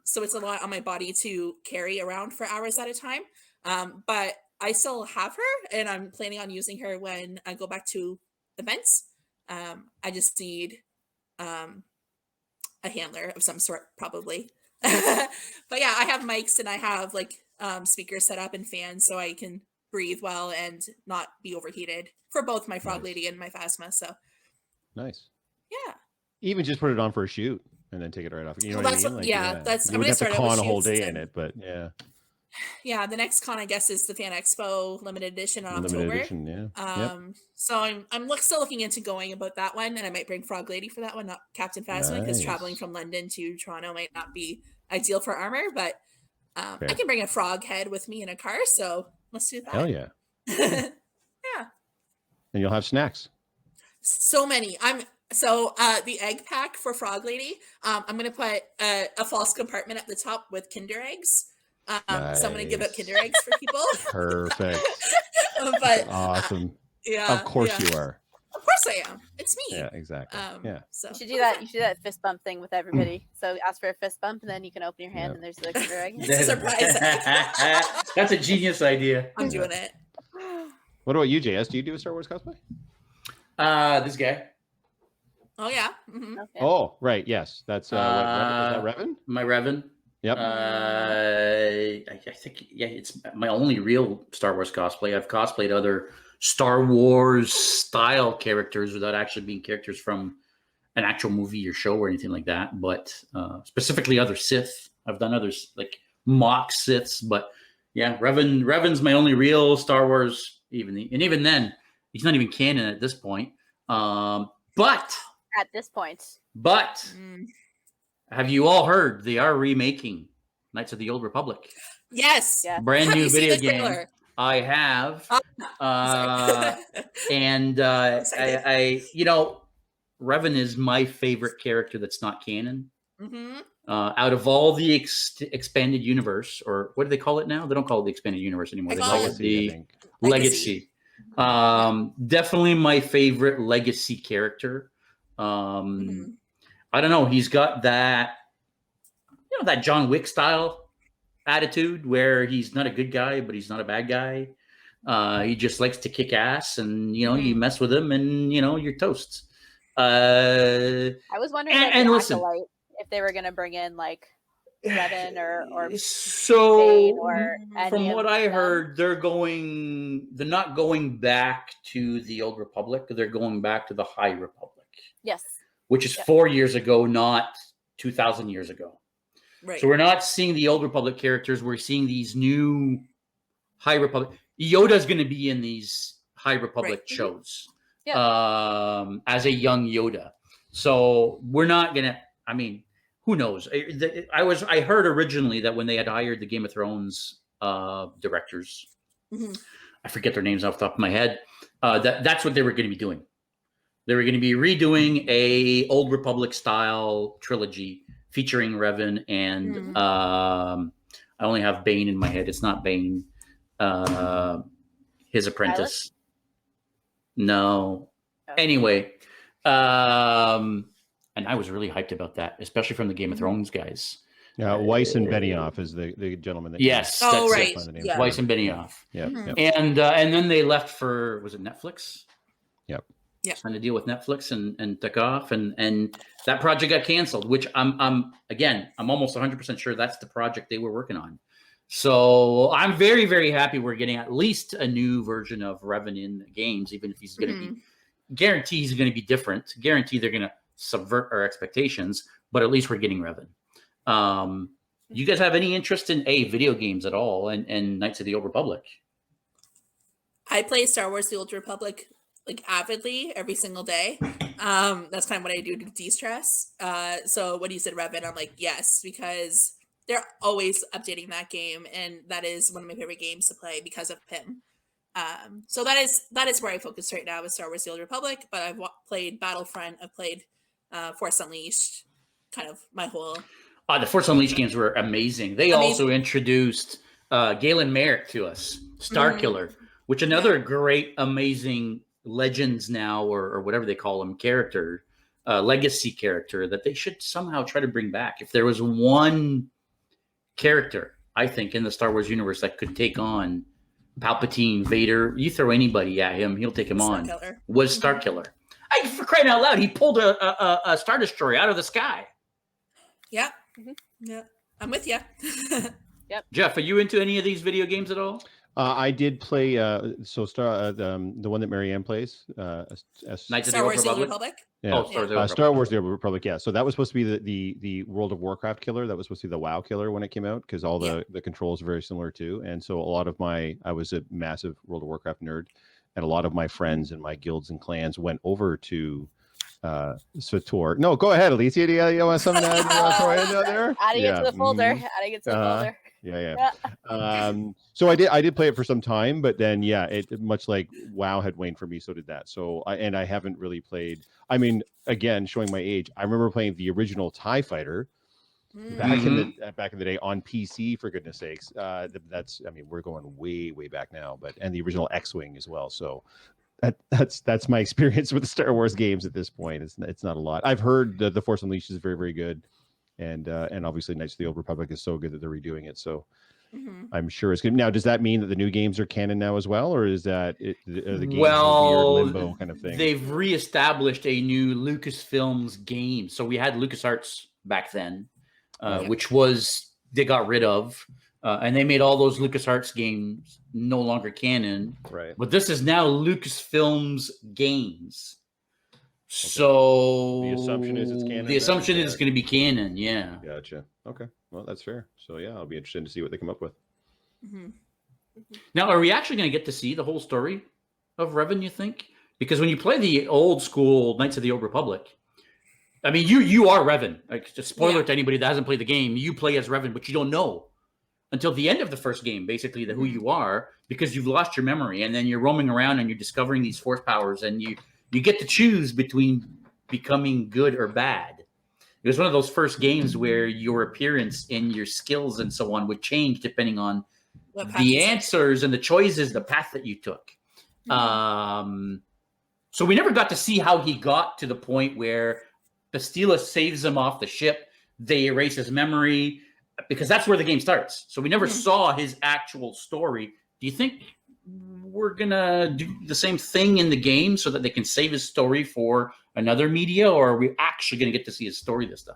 So it's a lot on my body to carry around for hours at a time. But I still have her and I'm planning on using her when I go back to events. I just need a handler of some sort, probably. But yeah, I have mics and I have like speakers set up and fans so I can breathe well and not be overheated for both my Frog Lady and my Phasma. So nice. Yeah. Even just put it on for a shoot and then take it right off. You know Well, what I mean? Like, that's you I'm wouldn't gonna have to start out with con a whole shoots day in and- it, but yeah. Yeah, the next con I guess is the Fan Expo limited edition in Limited October. edition, yeah. So I'm still looking into going about that one, and I might bring Frog Lady for that one, not Captain Phasma, because Nice. traveling from London to Toronto might not be ideal for armor. But I Fair. can bring a frog head with me in a car, so let's do that. Hell yeah. Yeah, And you'll have snacks. so many. The egg pack for Frog Lady. I'm gonna put a false compartment at the top with Kinder eggs. So I'm gonna give out Nice. Kinder eggs for people. Perfect. But Awesome. yeah, Of course yeah. you are. Of course I am. It's me. Yeah, exactly. Yeah. So You should do that. You should do that fist bump thing with everybody. So ask for a fist bump, and then you can open your hand, Yep. and there's the Kinder egg. It's a surprise. That's a genius idea. I'm doing it. What about you, JS? Do you do a Star Wars cosplay? This guy, Oh yeah. Mhm. Okay. Oh, right. Yes. That's what, is that Revan? my Revan. Yep. I think it's my only real Star Wars cosplay. I've cosplayed other Star Wars style characters without actually being characters from an actual movie or show or anything like that. But specifically other Sith. I've done others like mock Siths, but yeah, Revan's my only real Star Wars. Even then, he's not even canon at this point. But At this point, Mm. have you all heard they are remaking Knights of the Old Republic? Yes. Yeah. Brand Have new you seen video the game. trailer? I have. Sorry. And Excited. I Revan is my favorite character that's not canon. Mhm. Out of all the expanded universe, or what do they call it now? They don't call it the expanded universe anymore. They call it Legacy, I the think. Legacy. Definitely my favorite legacy character. Mhm. I don't know. He's got that, that John Wick style attitude where he's not a good guy, but he's not a bad guy. He just likes to kick ass, and you mess with him, and you're toast. I was wondering And like, listen. if they were going to bring in like Revan or So Bane or any from of what I them. heard, they're not going back to the Old Republic. They're going back to the High Republic, Yes. which is Yeah. 4 years ago, not 2,000 years ago. Right. So we're not seeing the Old Republic characters. We're seeing these new High Republic. Yoda's going to be in these High Republic Right. shows Yeah. as a young Yoda. So we're not going to, I mean, who knows? I heard originally that when they had hired the Game of Thrones directors, I forget their names off the top of my head, that's what they were going to be doing. They were going to be redoing a Old Republic style trilogy featuring Revan and I only have Bane in my head. It's not Bane. His apprentice. No. Okay. Anyway, and I was really hyped about that, especially from the Game of Thrones guys. Weiss and Benioff is the gentleman that. Yes. Oh, that's right. it. Yeah. Weiss and Benioff. Yeah. And then they left for, was it Netflix? Yep. Yeah. Trying to deal with Netflix and took off, and that project got canceled. Which I'm almost 100% sure that's the project they were working on. So I'm very, very happy we're getting at least a new version of Revan in the games, even if he's going to be guaranteed he's going to be different. Guaranteed they're going to subvert our expectations, but at least we're getting Revan. You guys have any interest in video games at all and Knights of the Old Republic? I play Star Wars: The Old Republic like avidly every single day. That's kind of what I do to de-stress. So when you said Revan, I'm like, yes, because they're always updating that game, and that is one of my favorite games to play because of him. So that is where I focus right now with Star Wars: The Old Republic. But I've played Battlefront, I've played Force Unleashed, kind of my whole. The Force Unleashed games were amazing. They also introduced Galen Merrick to us, Starkiller, which another great, amazing Legends now or whatever they call him character, legacy character that they should somehow try to bring back. If there was one character, I think, in the Star Wars universe that could take on Palpatine, Vader, you throw anybody at him, he'll take him on. Was Starkiller. For crying out loud, he pulled a Star Destroyer out of the sky. Yeah. Yeah. I'm with you. Yep. Jeff, are you into any of these video games at all? I did play the one that Marianne plays. Star Wars: The Old Republic. Yeah. Star Wars: The Old Republic. Yeah. So that was supposed to be the World of Warcraft killer. That was supposed to be the WoW killer when it came out because all the controls are very similar too. And so a lot of I was a massive World of Warcraft nerd, and a lot of my friends and my guilds and clans went over to Sator. No, go ahead, Alicia. Do you want something to throw in there? Adding it to the folder. Adding it to the folder. Yeah. So I did play it for some time, but then it much like WoW had waned for me, so did that. So I haven't really played. I mean, again, showing my age, I remember playing the original TIE Fighter back in the day on PC. For goodness sakes, we're going way back now, and the original X-Wing as well. So that's my experience with the Star Wars games at this point. It's not a lot. I've heard the Force Unleashed is very, very good. And obviously Knights of the Old Republic is so good that they're redoing it. So I'm sure it's good. Now, does that mean that the new games are canon now as well? Or is that the games weird limbo kind of thing? They've reestablished a new Lucasfilms game. So we had LucasArts back then, which they got rid of. And they made all those LucasArts games no longer canon. Right. But this is now Lucasfilms games. So the assumption is it's canon. The assumption is it's going to be canon. Yeah. Gotcha. Okay. Well, that's fair. So I'll be interested to see what they come up with. Now, are we actually going to get to see the whole story of Revan, you think? Because when you play the old school Knights of the Old Republic, I mean, you are Revan. Like, just spoiler to anybody that hasn't played the game. You play as Revan, but you don't know until the end of the first game, basically, who you are, because you've lost your memory, and then you're roaming around and you're discovering these force powers, and you get to choose between becoming good or bad. It was one of those first games where your appearance and your skills and so on would change depending on the answers and the choices, the path that you took. So we never got to see how he got to the point where Bastila saves him off the ship. They erase his memory because that's where the game starts. So we never saw his actual story. Do you think we're going to do the same thing in the game so that they can save his story for another media, or are we actually going to get to see his story this time?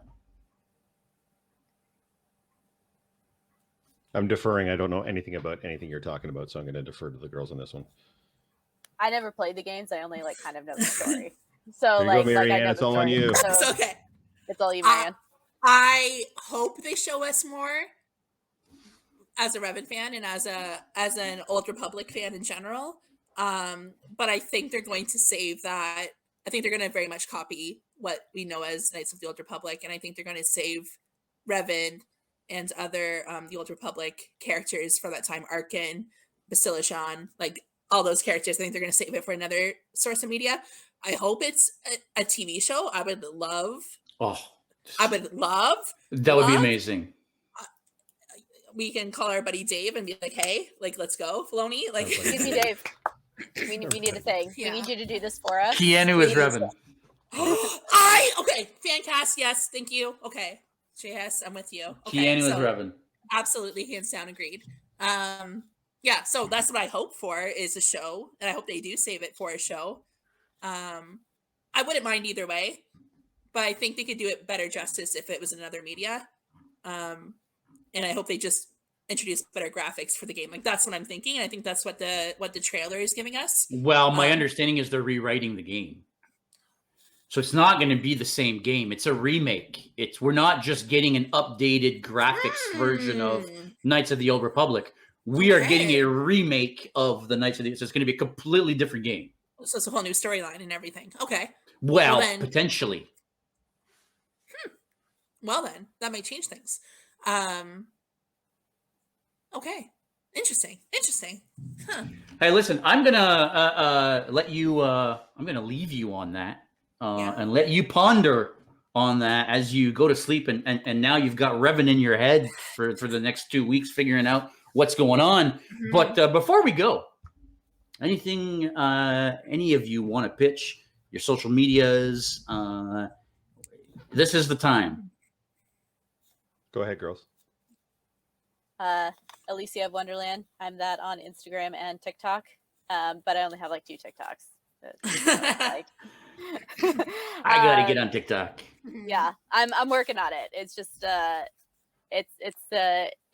I'm deferring. I don't know anything about anything you're talking about, so I'm going to defer to the girls on this one. I never played the games. I only kind of know the story. So there you go, Marianne. I know it's all on you. So it's okay. It's all you, Marianne. I hope they show us more as a Revan fan and as an Old Republic fan in general. But I think they're going to save that. I think they're going to very much copy what we know as Knights of the Old Republic, and I think they're going to save Revan and other the Old Republic characters for that time, Arkin, Basilishan, like all those characters. I think they're going to save it for another source of media. I hope it's a TV show. I would love. That would be amazing. We can call our buddy Dave and be like, "Hey, like, let's go, Filoni." Like, Excuse me, Dave. We need a thing. Yeah. We need you to do this for us. Keanu is Revan. Okay, fan cast, yes, thank you. Okay, JS, I'm with you. Okay, Keanu is Revan. Absolutely, hands down, agreed. Yeah, so that's what I hope for is a show, and I hope they do save it for a show. I wouldn't mind either way, but I think they could do it better justice if it was in another media. And I hope they just introduce better graphics for the game. Like that's what I'm thinking, and I think that's what the trailer is giving us. Well, my understanding is they're rewriting the game. So it's not going to be the same game. It's a remake. We're not just getting an updated graphics version of Knights of the Old Republic. We are getting a remake of the Knights of the. So it's going to be a completely different game. So it's a whole new storyline and everything. Okay. Well, then, potentially. Well, then that might change things. Okay. Interesting. Huh. Hey, listen, I'm gonna let you. I'm gonna leave you on that, and let you ponder on that as you go to sleep. And now you've got Revan in your head for the next 2 weeks, figuring out what's going on. Mm-hmm. But before we go, anything any of you want to pitch your social medias? This is the time. Go ahead, girls. Alicia of Wonderland. I'm that on Instagram and TikTok, but I only have like 2 TikToks. I gotta get on TikTok. Yeah, I'm working on it. It's just it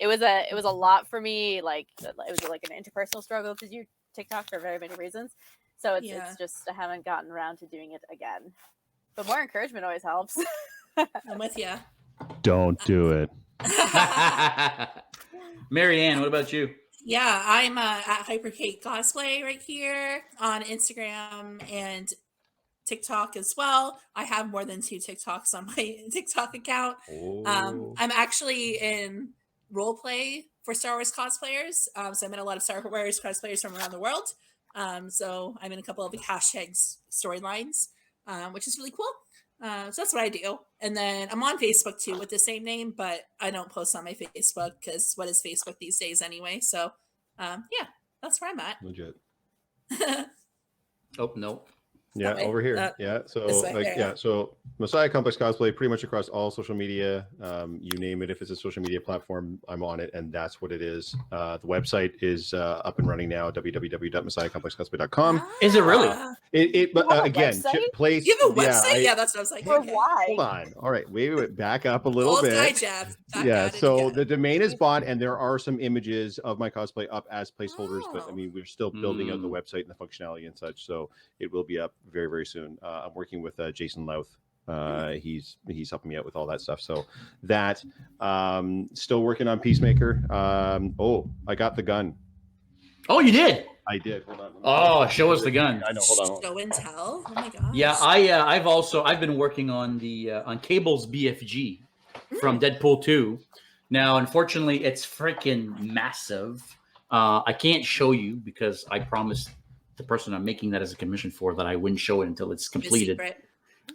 was a lot for me. Like it was like an interpersonal struggle to do TikTok for very many reasons. So it's just I haven't gotten around to doing it again. But more encouragement always helps. I'm with you. Don't do it. Marianne, what about you? Yeah, I'm at Hypercake Cosplay right here on Instagram and TikTok as well. I have more than 2 TikToks on my TikTok account. I'm actually in role play for Star Wars cosplayers. So I'm in a lot of Star Wars cosplayers from around the world. So I'm in a couple of the hashtags storylines, which is really cool. So that's what I do. And then I'm on Facebook too with the same name, but I don't post on my Facebook because what is Facebook these days anyway? So yeah, that's where I'm at. Legit. Oh, no. Yeah, over here. So Messiah Complex Cosplay pretty much across all social media. You name it. If it's a social media platform, I'm on it, and that's what it is. The website is up and running now, www.messiahcomplexcosplay.com. Is it really? But again, place. You have a website? Yeah, that's what I was like. Why? Hold on. All right, wait. Back up a little bit. Guy, Jeff. So the domain is bought, and there are some images of my cosplay up as placeholders. But I mean, we're still building out the website and the functionality and such. So it will be up very, very soon. I'm working with Jason Louth. He's helping me out with all that stuff. So that still working on Peacemaker. I got the gun. Oh, you did? I did. Hold on. Oh, show us the gun. I know. Hold on. Show and tell. Oh my gosh. Yeah, I've been working on the on Cable's BFG from Deadpool 2. Now, unfortunately, it's freaking massive. I can't show you because I promised the person I'm making that as a commission for that I wouldn't show it until it's completed.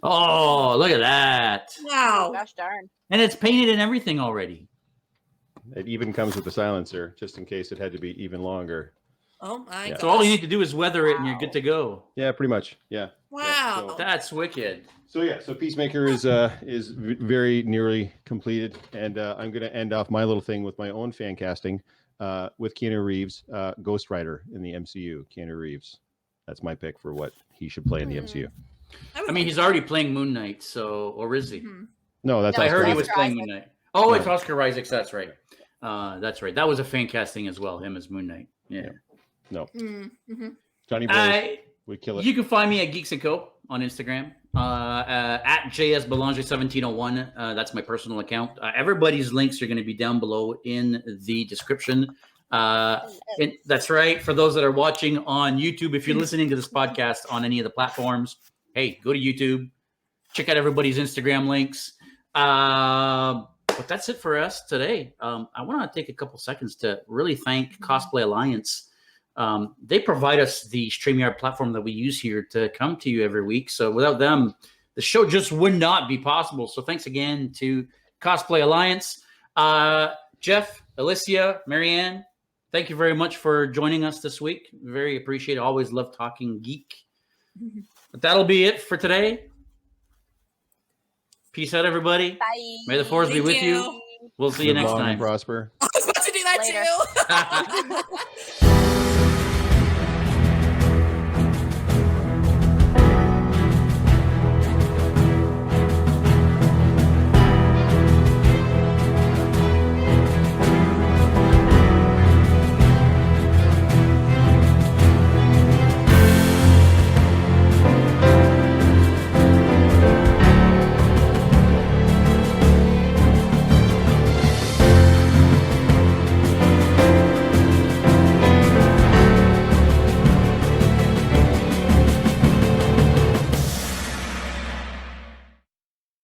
Oh, look at that. Wow. Oh, gosh darn. And it's painted and everything already. It even comes with a silencer, just in case it had to be even longer. Oh my god. So all you need to do is weather it and you're good to go. Yeah, pretty much. Yeah. Wow. Yeah, so, that's wicked. So Peacemaker is very nearly completed, and I'm going to end off my little thing with my own fan casting with Keanu Reeves, Ghost Rider in the MCU. Keanu Reeves. That's my pick for what he should play in the MCU. I mean, he's already playing Moon Knight, or is he? No, that's I heard he was playing Moon Knight. Oh, it's Oscar Isaac. That's right. That's right. That was a fan casting as well. Him as Moon Knight. Yeah. No. Johnny Blaze would kill it. You can find me at Geeks & Co. on Instagram at JSBelanger1701. That's my personal account. Everybody's links are going to be down below in the description. And that's right. For those that are watching on YouTube, if you're listening to this podcast on any of the platforms, hey, go to YouTube, check out everybody's Instagram links. But that's it for us today. I want to take a couple seconds to really thank Cosplay Alliance. They provide us the StreamYard platform that we use here to come to you every week. So without them, the show just would not be possible. So thanks again to Cosplay Alliance. Jeff, Alicia, Marianne, thank you very much for joining us this week. Very appreciate it. Always love talking geek. But that'll be it for today. Peace out, everybody. Bye. May the force be with you. We'll see you Live next long and time. prosper. I was about to do that Later. too.